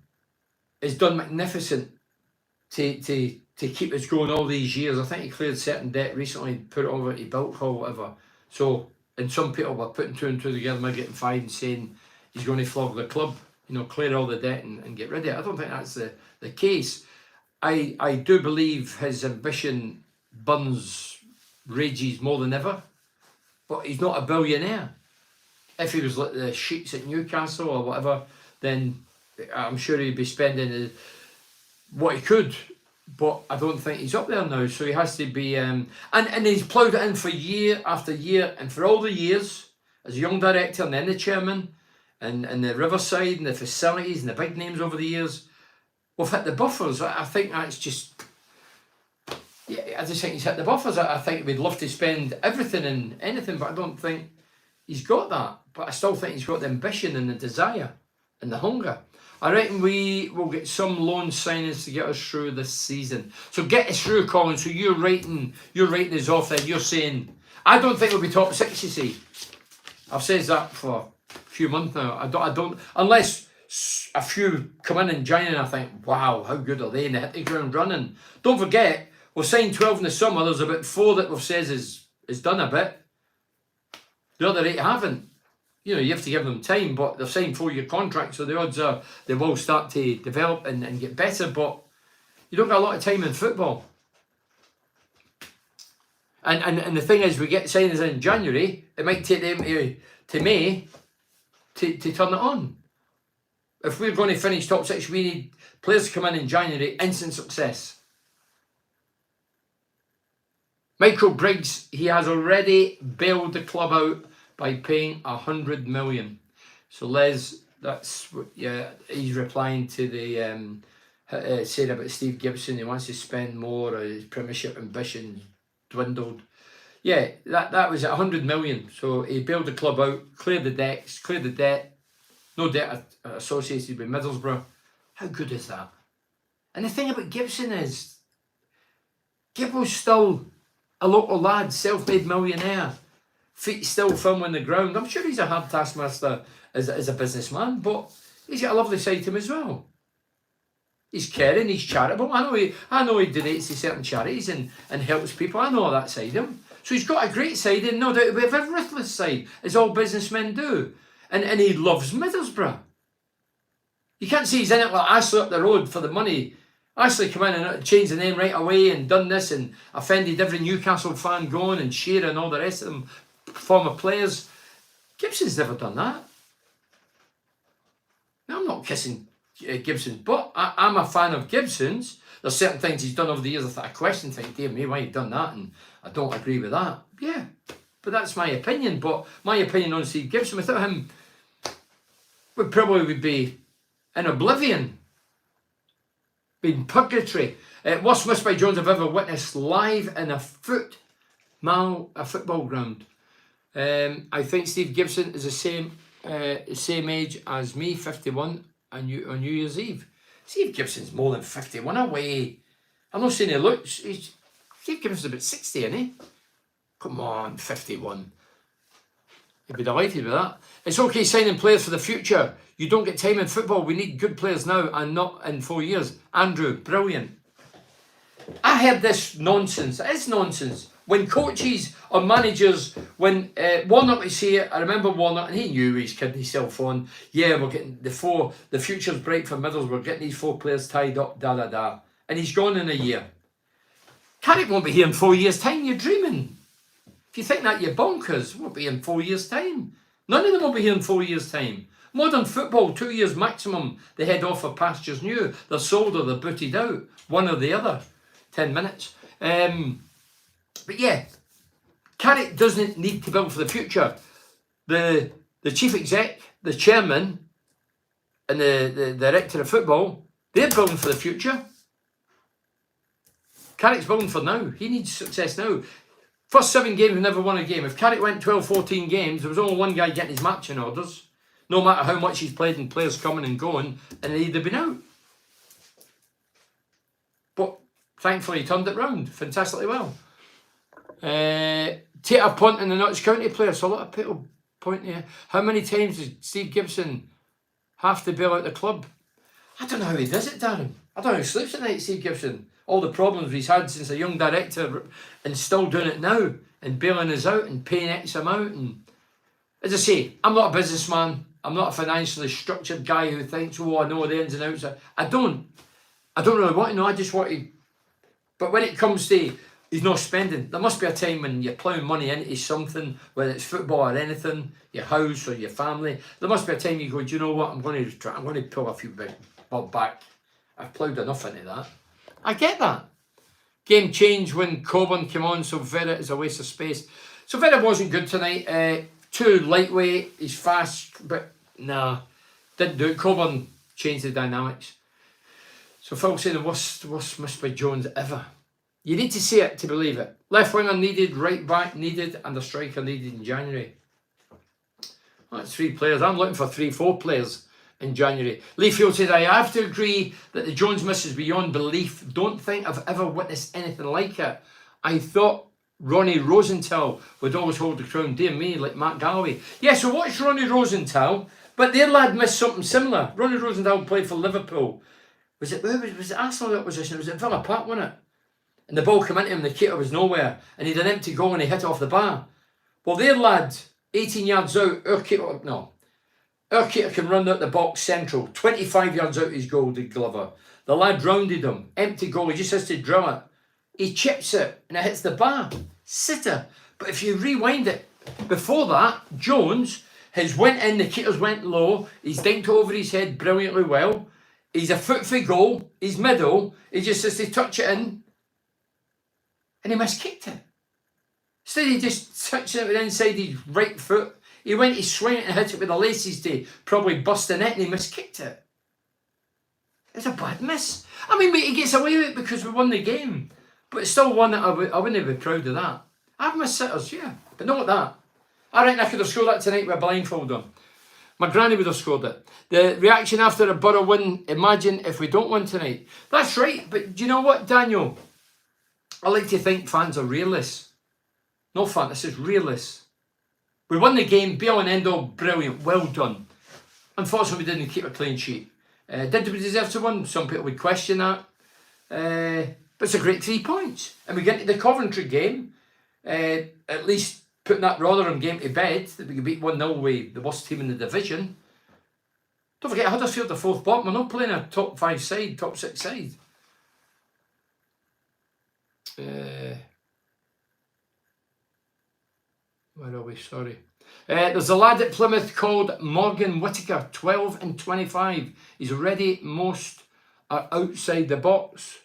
has done magnificent to keep us going all these years. I think he cleared certain debt recently, put it over to Bilk or whatever. So, and some people were putting two and two together, maybe getting five and saying he's going to flog the club, you know, clear all the debt and get rid of it. I don't think that's the case. I do believe his ambition rages more than ever, but he's not a billionaire. If he was like the Sheets at Newcastle or whatever, then I'm sure he'd be spending what he could, but I don't think he's up there now, so he has to be, and he's ploughed it in for year after year, and for all the years, as a young director and then the chairman, and the Riverside and the facilities and the big names over the years, we've hit the buffers. I think that's just, yeah, I just think he's hit the buffers. I think we'd love to spend everything and anything, but I don't think he's got that. But I still think he's got the ambition and the desire and the hunger. I reckon we will get some loan signings to get us through this season. So get us through, Colin. So you're rating us off then. You're saying, I don't think we'll be top 6, you see. I've said that for a few months now. I don't, unless a few come in January and I think, wow, how good are they? And they hit the ground running. Don't forget, we've signed 12 in the summer. There's about 4 that we've said is done a bit. The other 8 haven't. You know, you have to give them time, but they've signed 4-year contracts, so the odds are they will start to develop and get better, but you don't get a lot of time in football. And the thing is, we get signings in January, it might take them to May to turn it on. If we're going to finish top 6, we need players to come in January, instant success. Michael Briggs, he has already bailed the club out by paying 100 million. So Les, that's what, yeah, he's replying to the said about Steve Gibson. He wants to spend more. His Premiership ambition dwindled. Yeah, that was 100 million. So he bailed the club out, cleared the debt. No debt associated with Middlesbrough. How good is that? And the thing about Gibson is, Gibbo's still a local lad, self-made millionaire. Feet still firm on the ground. I'm sure he's a hard taskmaster as a businessman, but he's got a lovely side to him as well. He's caring, he's charitable. I know he donates to certain charities and helps people. I know that side of him. So he's got a great side, and no doubt we have a ruthless side, as all businessmen do. And he loves Middlesbrough. You can't say he's in it like Ashley up the road for the money. Ashley come in and changed the name right away and done this and offended every Newcastle fan going and Shearer and all the rest of them, former players. Gibson's never done that. Now, I'm not kissing Gibson, but I'm a fan of Gibson's. There's certain things he's done over the years I question, think, dear me, why you've done that? And I don't agree with that. Yeah, but that's my opinion. But my opinion on Steve Gibson, without him, would probably be in oblivion, in purgatory. Worst miss by Jones I've ever witnessed live in a football ground. I think Steve Gibson is the same age as me, 51, on New Year's Eve. Steve Gibson's more than 51 away. I'm not saying he looks. Steve Gibson's about 60, isn't he? Come on, 51. He'd be delighted with that. It's okay signing players for the future. You don't get time in football. We need good players now and not in 4 years. Andrew, brilliant. I heard this nonsense. It is nonsense. When coaches or managers, when Warnock was here, I remember Warnock, and he knew he was kidding himself on. Yeah, we're getting the future's bright for Middlesbrough. We're getting these 4 players tied up, da. And he's gone in a year. Carrick won't be here in 4 years' time. You're dreaming. If you think that, you're bonkers. Won't be here in 4 years' time. None of them will be here in 4 years' time. Modern football, 2 years maximum, they head off for pastures new. They're sold or they're booted out. One or the other. 10 minutes. But yeah, Carrick doesn't need to build for the future. The chief exec, the chairman, and the director of football, they're building for the future. Carrick's building for now. He needs success now. First 7 games, we never won a game. If Carrick went 12, 14 games, there was only one guy getting his matching orders. No matter how much he's played and players coming and going, and he'd have been out. But thankfully he turned it round fantastically well. Tater Punt and the Notts County player. So a lot of people point here. How many times does Steve Gibson have to bail out the club? I don't know how he does it, Darren. I don't know who sleeps at night, Steve Gibson. All the problems he's had since a young director and still doing it now and bailing us out and paying X amount. And as I say, I'm not a businessman. I'm not a financially structured guy who thinks, oh, I know the ins and outs. I don't really want to know. I just want to. But when it comes to he's not spending, there must be a time when you're ploughing money into something, whether it's football or anything, your house or your family. There must be a time you go, do you know what? I'm going to pull a few big bob back. I've ploughed enough into that. I get that. Game changed when Coburn came on, so Vera is a waste of space. So Vera wasn't good tonight. Too lightweight, he's fast, but nah, didn't do it. Coburn changed the dynamics. So folks say the worst missed by Jones ever. You need to see it to believe it. Left winger needed, right back needed, and a striker needed in January. That's 3 players. I'm looking for 3-4 players in January. Leafield said, I have to agree that the Jones miss is beyond belief. Don't think I've ever witnessed anything like it. I thought Ronnie Rosenthal would always hold the crown. Dear me, like Matt Galloway. Yeah, so watch Ronnie Rosenthal, but their lad missed something similar. Ronnie Rosenthal played for Liverpool. Was it Arsenal that position? Was it Villa Park, wasn't it? And the ball came into him, the keeper was nowhere, and he had an empty goal and he hit it off the bar. Well, their lad, 18 yards out, our keeper can run out the box central, 25 yards out his goal, did Glover. The lad rounded him, empty goal, he just has to drill it. He chips it and it hits the bar. Sitter. But if you rewind it, before that, Jones has went in, the keepers went low, he's dinked over his head brilliantly well. He's a foot for goal, he's middle, he just has to touch it in, and he miskicked it. Instead he just touched it with inside his right foot. He went to swing it and hit it with the laces to probably bust the net, and he miskicked it. It's a bad miss. I mean, he gets away with it because we won the game. But it's still one that I wouldn't be proud of that. I've missed sitters, yeah, but not that. I reckon I could have scored that tonight with a blindfold on. My granny would have scored it. The reaction after a Borough win, imagine if we don't win tonight. That's right, but do you know what, Daniel? I like to think fans are realists. No fantasists, realists. We won the game, be all and end all, brilliant, well done. Unfortunately, we didn't keep a clean sheet. Did we deserve to win? Some people would question that. But it's a great 3 points. And we get into the Coventry game, at least putting that Rotherham game to bed, that we could beat 1-0 with the worst team in the division. Don't forget, Huddersfield are 4th bottom. We're not playing a top 5 side, top 6 side. Where are we? Sorry. There's a lad at Plymouth called Morgan Whittaker, 12 and 25. He's already most are outside the box.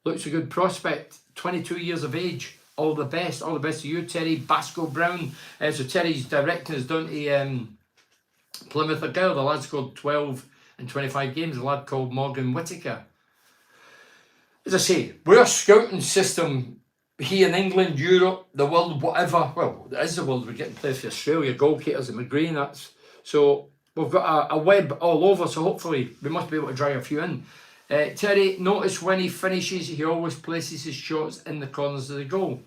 Looks a good prospect. 22 years of age. All the best. All the best to you, Terry Basco Brown. So Terry's directing us down to Plymouth Argyle. The lad scored 12 and 25 games. A lad called Morgan Whittaker. As I say, we're a scouting system here in England, Europe, the world, whatever. Well, it is the world. We're getting players for Australia, goalkeepers and McGreen. So we've got a web all over. So hopefully we must be able to drag a few in. Terry, notice when he finishes, he always places his shots in the corners of the goal.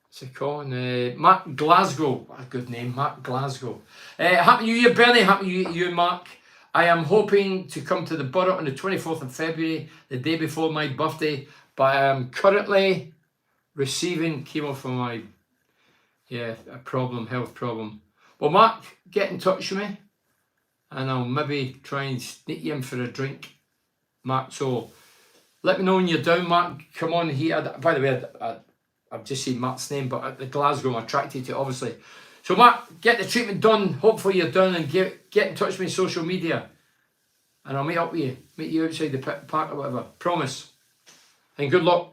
What's it called? Mark Glasgow. What a good name, Mark Glasgow. Happy New Year, Bernie. Happy New Year to you, Mark. I am hoping to come to the Borough on the 24th of February, the day before my birthday, but I am currently receiving chemo for my, health problem. Well, Mark, get in touch with me, and I'll maybe try and sneak you in for a drink, Mark. So let me know when you're down, Mark. Come on here. By the way, I've just seen Mark's name, but at the Glasgow, I'm attracted to it, obviously. So Mark, get the treatment done. Hopefully you're done, and get in touch with me on social media, and I'll meet up with you. Meet you outside the park or whatever. Promise. And good luck.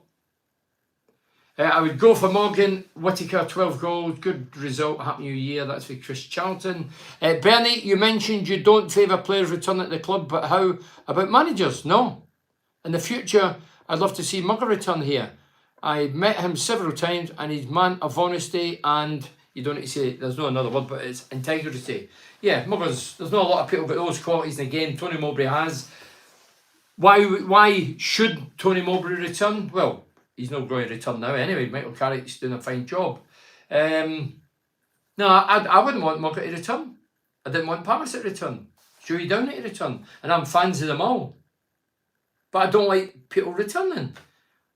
I would go for Morgan Whittaker, 12 goals. Good result. Happy New Year. That's for Chris Charlton. Bernie, you mentioned you don't favour players returning at the club, but how about managers? No. In the future, I'd love to see Mugger return here. I met him several times and he's a man of honesty and you don't need to say, there's no another word, but it's integrity. Yeah, Mugger's, there's not a lot of people got those qualities in the game. Tony Mowbray has. Why should Tony Mowbray return? Well, he's not going to return now anyway. Michael Carrick's doing a fine job. No, I wouldn't want Mugger to return. I didn't want Palmer to return. Joey Downey to return. And I'm fans of them all. But I don't like people returning.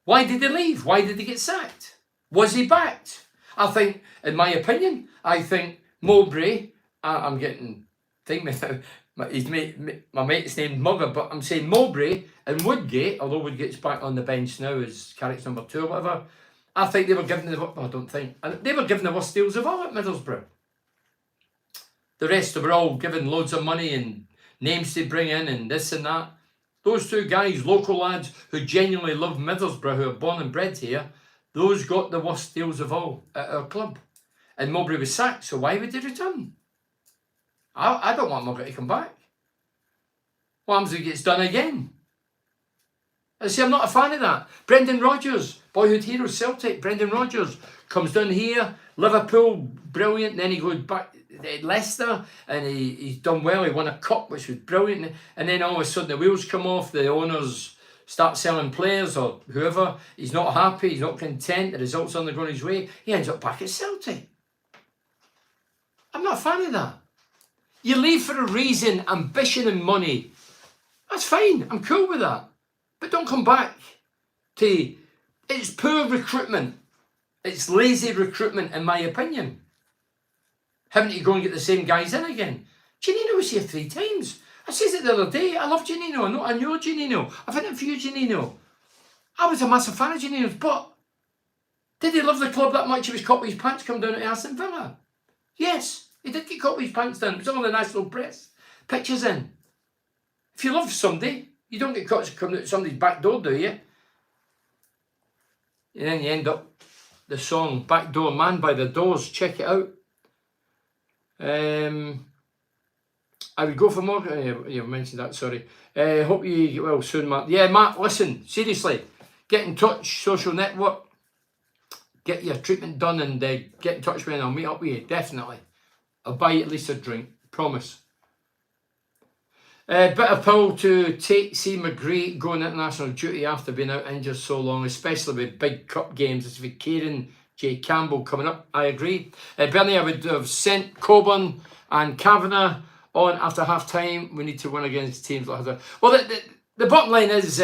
Why did they leave? Why did they get sacked? Was he backed? I think, in my opinion, I think Mowbray, I'm getting, my mate's named Mugger, but I'm saying Mowbray and Woodgate, although Woodgate's back on the bench now as Carrick's number 2 or whatever, I think they were given the, well, I don't think, they were given the worst deals of all at Middlesbrough. The rest were all given loads of money and names to bring in and this and that. Those 2 guys, local lads who genuinely love Middlesbrough, who are born and bred here, those got the worst deals of all at our club. And Mowbray was sacked, so why would they return? I don't want Mugger to come back. What happens if he gets done again? I say I'm not a fan of that. Brendan Rodgers, boyhood hero Celtic, Brendan Rodgers comes down here, Liverpool, brilliant, then he goes back to Leicester and he's done well, he won a cup which was brilliant, and then all of a sudden the wheels come off, the owners start selling players or whoever, he's not happy, he's not content, the results aren't going his way, he ends up back at Celtic. I'm not a fan of that. You leave for a reason, ambition and money. That's fine, I'm cool with that. But don't come back to, it's poor recruitment. It's lazy recruitment in my opinion. Having to go and get the same guys in again. Janino was here 3 times. I said it the other day, I love Janino, I know Janino. I've interviewed Janino. I was a massive fan of Janino's, but did he love the club that much he was caught with his pants come down at Aston Villa? Yes, he did get caught with his pants down. It was all the national press. Pictures in. If you love somebody, you don't get caught coming out somebody's back door, do you? And then you end up the song Backdoor Man by the Doors. Check it out. I would go for more. You mentioned that, sorry. Hope you get well soon, Matt. Yeah, Matt, listen, seriously, get in touch, social network, get your treatment done and get in touch with me and I'll meet up with you, definitely. I'll buy you at least a drink, promise. Bit of pull to see McGree going international duty after being out injured so long, especially with big cup games. It's with Kieran J. Campbell coming up, I agree. Bernie, I would have sent Coburn and Kavanagh on after half time. We need to win against teams like that. Well, the bottom line is,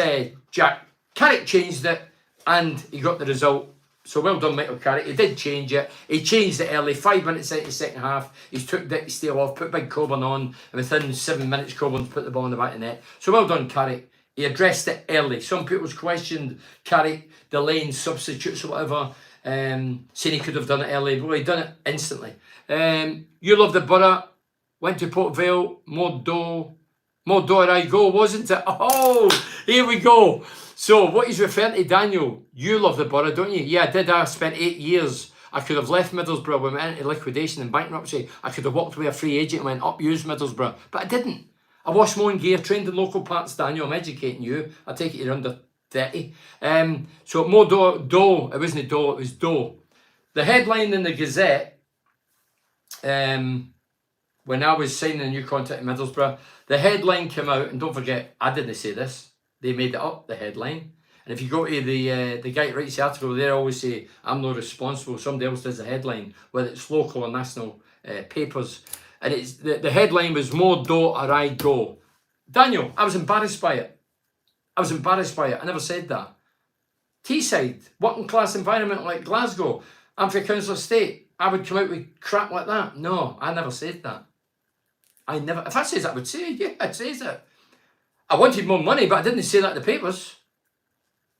Jack, Carrick changed it and he got the result. So well done, Michael Carrick. He did change it. He changed it early. 5 minutes into the second half, he's took Dick Steele off, put big Coburn on, and within 7 minutes, Coburn's put the ball in the back of the net. So well done, Carrick. He addressed it early. Some people's questioned Carrick delaying substitutes or whatever, saying he could have done it early. Well, he done it instantly. You love the Borough. Went to Port Vale. More dough I go, wasn't it? Oh, here we go. So what he's referring to, Daniel, you love the Borough, don't you? Yeah, I did. I spent 8 years. I could have left Middlesbrough when we went into liquidation and bankruptcy. I could have walked away a free agent and went up, used Middlesbrough. But I didn't. I washed my own gear, trained in local parts, Daniel. I'm educating you. I take it you're under 30. So more dough. It wasn't dough, it was dough. The headline in the Gazette, when I was signing a new contract in Middlesbrough, the headline came out, and don't forget, I didn't say this. They made it up, the headline. And if you go to the guy that writes the article, they always say, I'm not responsible, somebody else does the headline, whether it's local or national papers. And it's the headline was, more dough or I go. Daniel, I was embarrassed by it. I never said that. Teesside, working class environment like Glasgow, I'm for Council Estate, I would come out with crap like that. No, I never said that. If I says that, I would say it. Yeah, I'd say it. I wanted more money, but I didn't say that in the papers.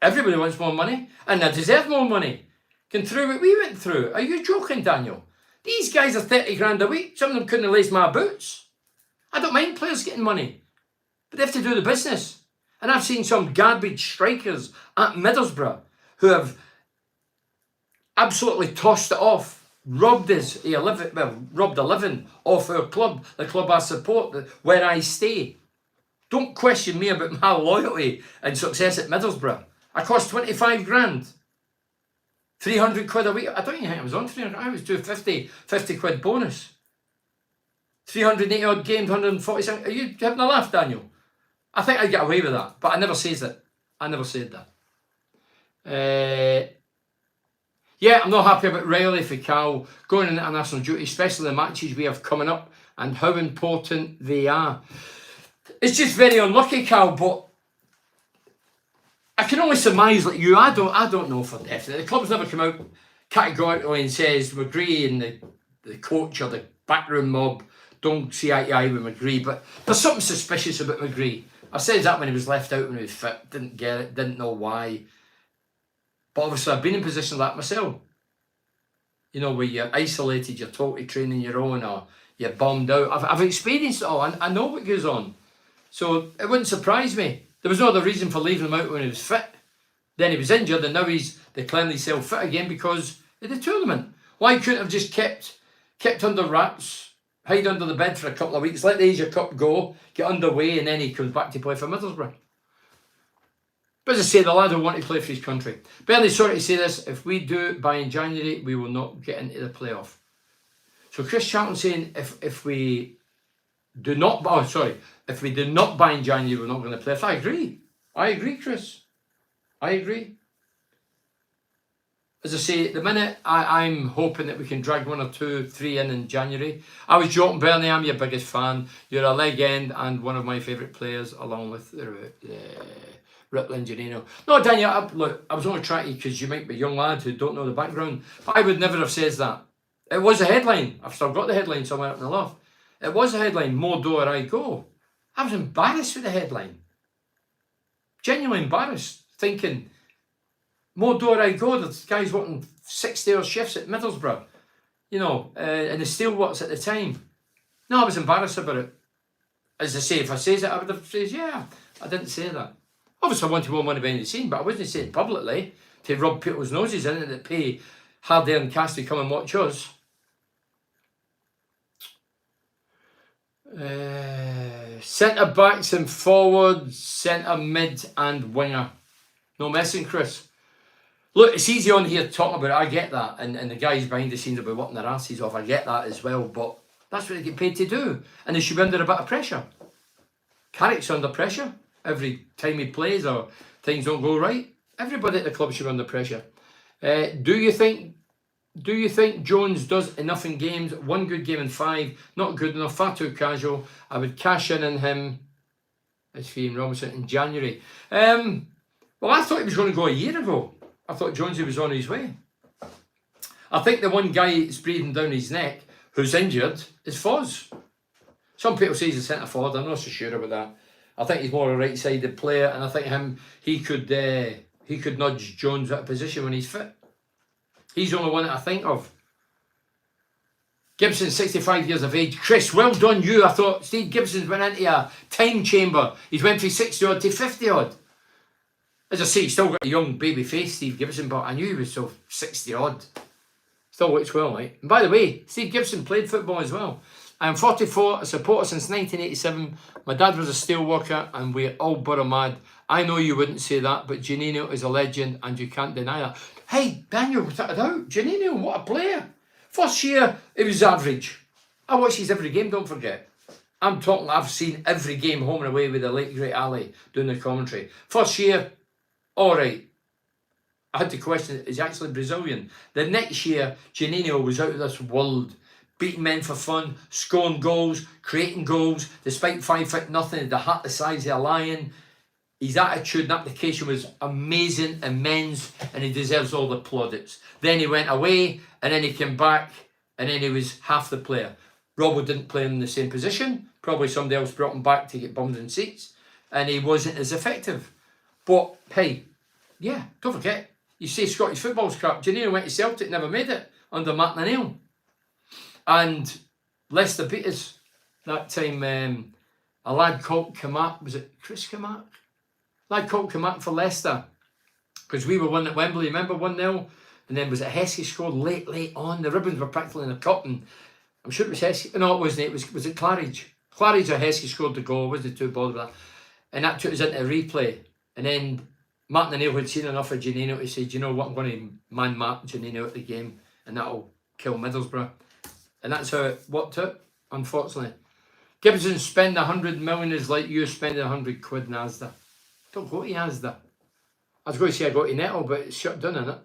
Everybody wants more money, and I deserve more money. Can through what we went through. Are you joking, Daniel? These guys are 30 grand a week. Some of them couldn't have laced my boots. I don't mind players getting money, but they have to do the business. And I've seen some garbage strikers at Middlesbrough who have absolutely tossed it off. Robbed a living off our club, the club I support, where I stay. Don't question me about my loyalty and success at Middlesbrough. I cost 25 grand. 300 quid a week. I don't even think I was on 300. I was doing 50 quid bonus. 380 odd games, 147. Are you having a laugh, Daniel? I think I'd get away with that, but I never says it. I never said that. Yeah, I'm not happy about Riley for Cal going on international duty, especially the matches we have coming up and how important they are. It's just very unlucky, Cal, but I can only surmise like you. I don't know for definite. The club's never come out categorically and says McGree and the coach or the backroom mob don't see eye to eye with McGree, but there's something suspicious about McGree. I said that when he was left out when he was fit, didn't get it, didn't know why. But obviously I've been in position like that myself. You know, where you're isolated, you're totally training your own, or you're bummed out. I've experienced it all. I know what goes on. So it wouldn't surprise me. There was no other reason for leaving him out when he was fit. Then he was injured and now he's declaring himself fit again because of the tournament. Why couldn't have just kept under wraps, hide under the bed for a couple of weeks, let the Asia Cup go, get underway, and then he comes back to play for Middlesbrough. But as I say, the lad will want to play for his country. Barely sorry to say this, if we do it by in January, we will not get into the playoff. So Chris Charlton saying if we do not buy in January, we're not going to play. I agree, Chris. I agree. As I say, at the minute, I'm hoping that we can drag 1 or 2, 3 in January. I was joking, Bernie, I'm your biggest fan. You're a legend and one of my favourite players, along with Ripley and Janino. No, Daniel, look, I was only trying to, because you might be a young lad who don't know the background, but I would never have said that. It was a headline. I've still got the headline somewhere up in the loft. It was a headline, more do or I go. I was embarrassed with the headline. Genuinely embarrassed, thinking, more do or I go. The guy's working 60-hour shifts at Middlesbrough, you know, and the steelworks at the time. No, I was embarrassed about it. As I say, if I says it, I would have said, yeah, I didn't say that. Obviously, I want to win money behind the scene, but I wasn't saying publicly to rub people's noses in it that pay hard-earned cash to come and watch us. Centre backs and forwards, centre mid and winger. No messing, Chris. Look, it's easy on here talking about it. I get that, and the guys behind the scenes will be working their asses off. I get that as well, but that's what they get paid to do, and they should be under a bit of pressure. Carrick's under pressure every time he plays or things don't go right. Everybody at the club should be under pressure. Do you think Jones does enough in games? 1 good game in 5, not good enough, far too casual. I would cash in on him, as Fee and Robinson, in January. Well, I thought he was going to go a year ago. I thought Jonesy was on his way. I think the one guy that's breathing down his neck who's injured is Foz. Some people say he's a centre forward. I'm not so sure about that. I think he's more a right-sided player, and I think he could nudge Jones out of position when he's fit. He's the only one that I think of. Gibson, 65 years of age. Chris, well done you. I thought Steve Gibson's went into a time chamber. He's went from 60 odd to 50 odd. As I say, he's still got a young baby face, Steve Gibson, but I knew he was so 60 odd. Still looks well, right? And by the way, Steve Gibson played football as well. I'm 44, a supporter since 1987. My dad was a steel worker and we're all borough mad. I know you wouldn't say that, but Janino is a legend and you can't deny that. Hey, Daniel, without a doubt, Janino, what a player. First year, it was average. I watch his every game, don't forget. I'm talking, I've seen every game home and away with the late great Ali doing the commentary. First year, all right. I had to question, is he actually Brazilian? The next year, Janino was out of this world, beating men for fun, scoring goals, creating goals, despite 5'0", the hat the size of a lion. His attitude and application was amazing, immense, and he deserves all the plaudits. Then he went away, and then he came back, and then he was half the player. Robbo didn't play him in the same position. Probably somebody else brought him back to get bums in seats, and he wasn't as effective. But, hey, yeah, don't forget, you say Scottish football's crap. Janino went to Celtic, never made it under Martin O'Neill. And Leicester beat us that time. A lad called Kamak, was it Chris Kamak? Lad called Kamak for Leicester because we were one at Wembley, remember, 1-0, and then was it Heskey scored late on. The ribbons were practically in the cup, and I'm sure it was Heskey. No, it wasn't. Was it Claridge? Claridge or Heskey scored the goal. Wasn't too bothered with that, and that took us into a replay. And then Martin O'Neill had seen enough of Janino to say, do you know what, I'm going to man-mark Janino at the game, and that'll kill Middlesbrough. And that's how it worked out, unfortunately. Gibson spend 100 million is like you spending 100 quid in Asda. Don't go to Asda. I was going to say I go to Nettle, but it's shut down, isn't it?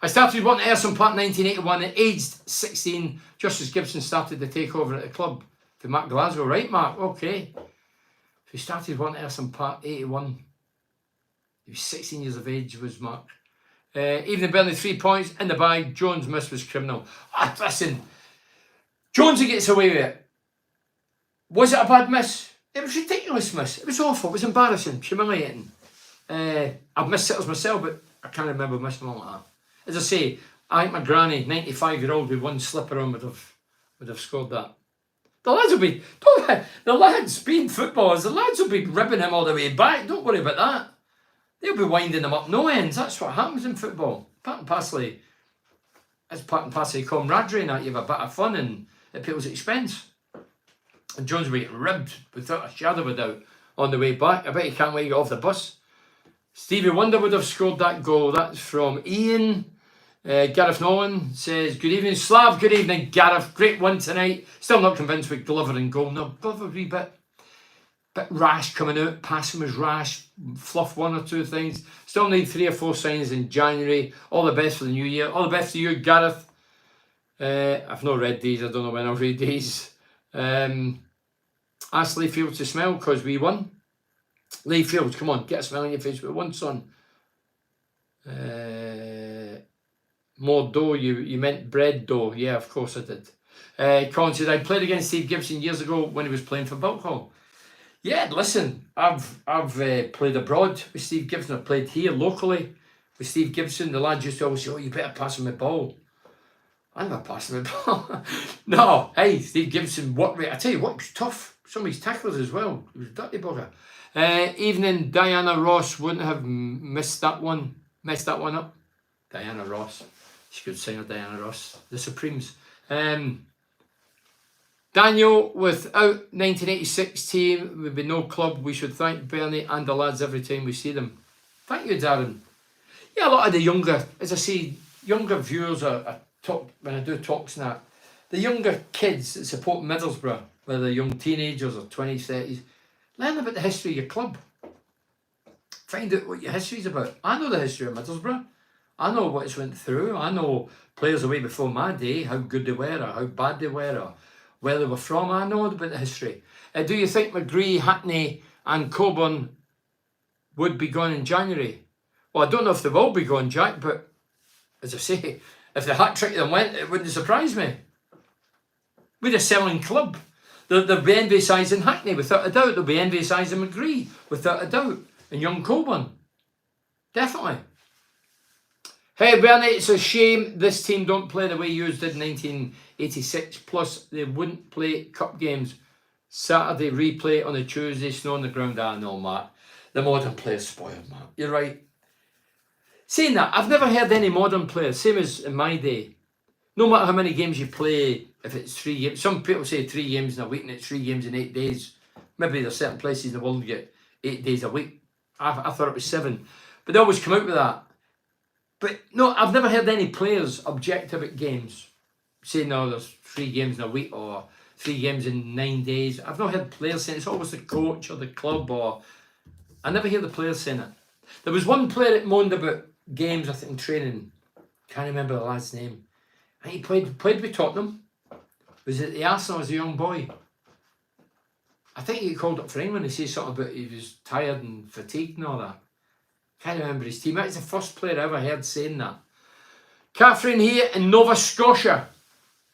I started wanting Ayresome Park 1981 at aged 16, just as Gibson started the takeover at the club to Mark Glasgow. Right, Mark? Okay. So he started wanting Ayresome Park 81. He was 16 years of age, was Mark. Evening Burnley, 3 points in the bag. Jones' miss was criminal. Listen, Jonesy gets away with it. Was it a bad miss? It was a ridiculous miss. It was awful. It was embarrassing, humiliating. I've missed sitters myself, but I can't remember missing one like that. As I say, I think my granny, 95-year-old with one slipper on, would have scored that. The lads will be, the lads being footballers, the lads will be ribbing him all the way back. Don't worry about that. They'll be winding them up no ends. That's what happens in football. Part and parcel, it's part and parcel of camaraderie and that. You have a bit of fun and at people's expense. And Jones will get ribbed without a shadow of a doubt on the way back. I bet he can't wait to get off the bus. Stevie Wonder would have scored that goal. That's from Ian. Gareth Nolan says, good evening, Slav. Good evening, Gareth. Great win tonight. Still not convinced with Glover and goal. No, Glover a wee bit rash coming out. Passing was rash. Fluff one or two things. Still need 3 or 4 signs in January. All the best for the new year. All the best to you, Gareth. I've not read these. I don't know when I'll read these. Ask Lee Fields to smile because we won. Lee Fields, come on, get a smile on your face. We won, son. More dough, you meant bread dough. Yeah, of course I did. Colin said, I played against Steve Gibson years ago when he was playing for Bulkhall. Yeah, listen, I've played abroad with Steve Gibson. I've played here locally with Steve Gibson. The lad used to always say, oh, you better pass him the ball. I never passed him the ball. No, hey, Steve Gibson, what rate? I tell you what, it was tough. Some of his tackles as well. It was a dirty bugger. Evening, Diana Ross wouldn't have messed that one up. Diana Ross. She could singer Diana Ross. The Supremes. Daniel, without 1986 team, would be no club. We should thank Bernie and the lads every time we see them. Thank you, Darren. Yeah, a lot of the younger, as I say, younger viewers are talk when I do talks and that. The younger kids that support Middlesbrough, whether they're young teenagers or 20s, 30s, learn about the history of your club. Find out what your history is about. I know the history of Middlesbrough. I know what it's went through. I know players away before my day, how good they were or how bad they were or where they were from. I know about the history. Do you think McGree, Hackney and Coburn would be gone in January? Well, I don't know if they will be gone, Jack, but as I say, if the hat-trick of them went, it wouldn't surprise me. We're a selling club. There'll be envious eyes in Hackney, without a doubt. There'll be envious eyes in McGree, without a doubt. And young Coburn. Definitely. Hey, Bernie, it's a shame this team don't play the way yours did in 1986. Plus, they wouldn't play cup games. Saturday replay on a Tuesday, snow on the ground. I know, Matt. The modern players spoiled, Matt. You're right. Saying that, I've never heard any modern players, same as in my day. No matter how many games you play, if it's 3 games. Some people say 3 games in a week and it's 3 games in 8 days. Maybe there's certain places in the world you get 8 days a week. I thought it was 7. But they always come out with that. But no, I've never heard any players objective at games. Saying, no, there's 3 games in a week or 3 games in 9 days. I've not heard players saying it's always the coach or the club or... I never hear the players saying it. There was one player that moaned about games, I think, in training. Can't remember the lad's name. And he played with Tottenham. Was it the Arsenal as a young boy? I think he called up for England. He said something about he was tired and fatigued and all that. Can't remember his team. That's the first player I ever heard saying that. Catherine here in Nova Scotia.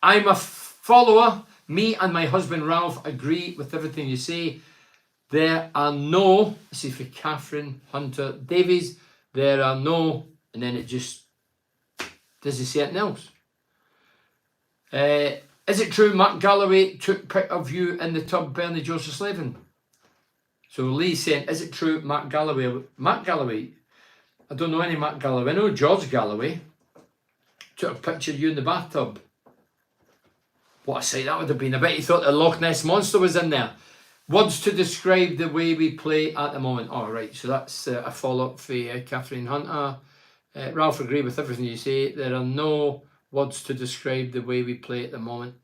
I'm a follower. Me and my husband Ralph agree with everything you say. There are no, this is for Catherine Hunter Davies, there are no, and then it just, does he say anything else? Is it true Mark Galloway took pick of you in the tub, Bernie Joseph Slavin? So Lee's saying, is it true Mark Galloway, I don't know any Mark Galloway, I know George Galloway took a picture of you in the bathtub. What a sight that would have been. I bet he thought the Loch Ness Monster was in there. Words to describe the way we play at the moment. All right, so that's a follow-up for Catherine Hunter. Ralph, agree with everything you say. There are no words to describe the way we play at the moment.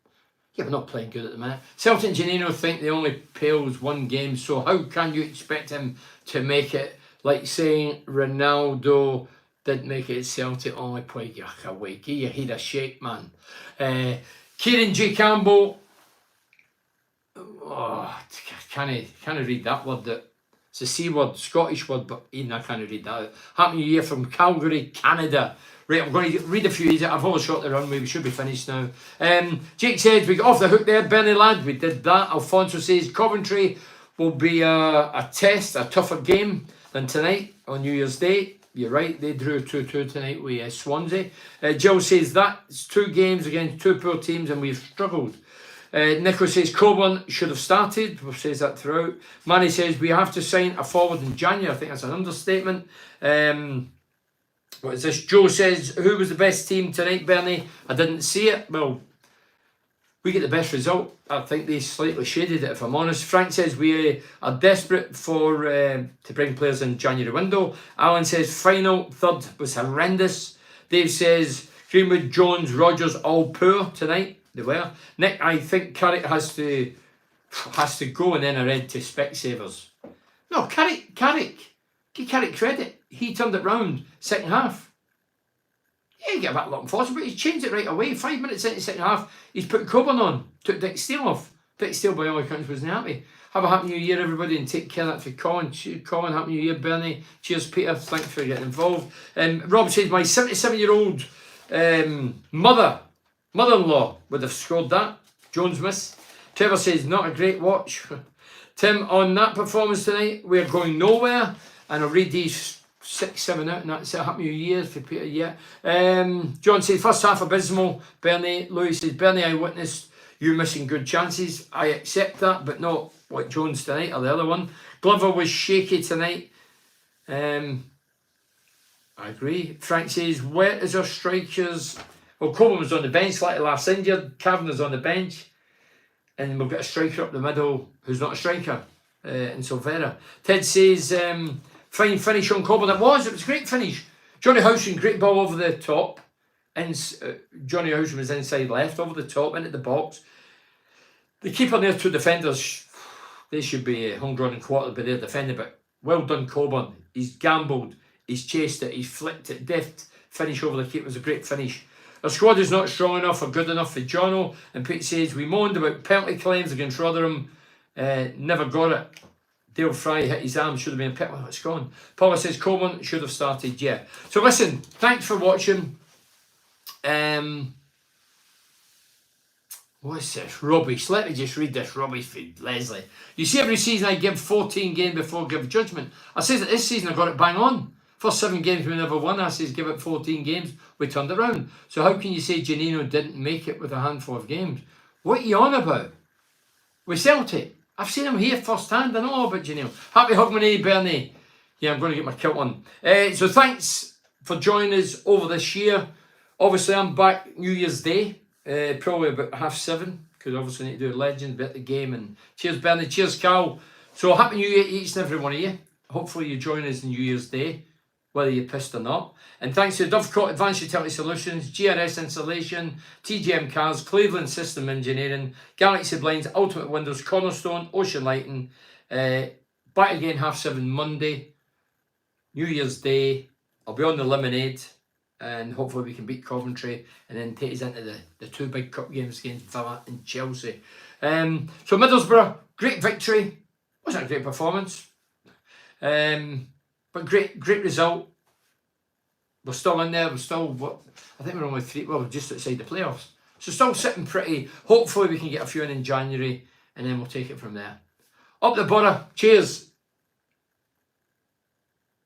Yeah, we're not playing good at the minute. Celtic and Janino think they only plays one game, so how can you expect him to make it? Like saying Ronaldo didn't make it at Celtic, only played a week. Give your head a shake, man. Kieran G. Campbell. Oh, can I read that word? It's a C word, Scottish word, but even I can't read that. Happy New Year from Calgary, Canada. Right, I'm going to read a few of these. I've always shot the runway. We should be finished now. Jake says, we got off the hook there. Bernie lad, we did that. Alfonso says, Coventry will be a test, a tougher game than tonight on New Year's Day. You're right, they drew 2-2 tonight with Swansea. Jill says, that's 2 games against 2 poor teams and we've struggled. Nico says Coburn should have started. We've said that throughout. Manny says we have to sign a forward in January. I think that's an understatement. What is this? Joe says, who was the best team tonight, Bernie? I didn't see it. Well, we get the best result. I think they slightly shaded it, if I'm honest. Frank says we are desperate for to bring players in January window. Alan says final third was horrendous. Dave says Greenwood, Jones, Rogers all poor tonight. They were. Nick, I think Carrick has to go, and then a red to Specsavers. No, Carrick, give Carrick credit. He turned it round second half. Yeah, you get a bit of luck and fortune, but he's changed it right away. 5 minutes into the second half, he's put Coburn on, took Dick Steele off. Dick Steele, by all accounts, wasn't happy. Have a happy new year, everybody, and take care of that for Colin. Colin, happy new year, Bernie. Cheers, Peter. Thanks for getting involved. Rob says, my 77-year-old mother-in-law would have scored that. Jones miss. Trevor says, not a great watch. Tim, on that performance tonight, we're going nowhere. And I'll read these 6, 7 out, and that's it. Happy New Year for Peter, yeah. John says, first half abysmal. Bernie. Louis says, Bernie, I witnessed you missing good chances. I accept that, but not like Jones tonight or the other one. Glover was shaky tonight. I agree. Frank says, where is our strikers? Well, Coburn was on the bench, like last injured. Kavanagh's on the bench. And we've got a striker up the middle who's not a striker, in Silvera. Ted says, fine finish on Coburn. It was a great finish. Johnny Housen, great ball over the top. And Johnny Housen was inside left, over the top, into the box. The keeper and their 2 defenders, they should be hung-drawn and quartered by their defender, but well done, Coburn. He's gambled, he's chased it, he's flicked it, deft finish over the keeper. It was a great finish. Our squad is not strong enough or good enough for Jono. And Pete says, we moaned about penalty claims against Rotherham. Never got it. Dale Fry hit his arm, should have been a penalty. It's gone. Paula says, Coleman should have started, yeah. So listen, thanks for watching. What's this? Rubbish. Let me just read this rubbish for Leslie. You see, every season I give 14 games before I give judgment. I says that this season I got it bang on. First 7 games we never won. I says give it 14 games. We turned it around. So how can you say Janino didn't make it with a handful of games? What are you on about? With Celtic. I've seen him here first hand. I know all about Janino. Happy Hogmanay, Bernie. Yeah, I'm going to get my kilt on. So thanks for joining us over this year. Obviously, I'm back New Year's Day. Probably about 7:30. Because obviously I need to do a legend, bit of the game. And cheers, Bernie. Cheers, Carl. So happy New Year to each and every one of you. Hopefully you join us on New Year's Day, whether you're pissed or not. And thanks to Dovecote Advanced Utility Solutions, GRS Insulation, TGM Cars, Cleveland System Engineering, Galaxy Blinds, Ultimate Windows, Cornerstone, Ocean Lighting. Back again 7:30 Monday, New Year's Day. I'll be on the Lemonade, and hopefully we can beat Coventry and then take us into the 2 big cup games against Villa and Chelsea. So Middlesbrough, great victory. Wasn't a great performance. But great result. We're still in there. We're still, I think we're only 3, well, we're just outside the playoffs. So still sitting pretty. Hopefully we can get a few in January, and then we'll take it from there. Up the Borough. Cheers.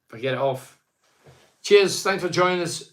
Forget it off. Cheers. Thanks for joining us.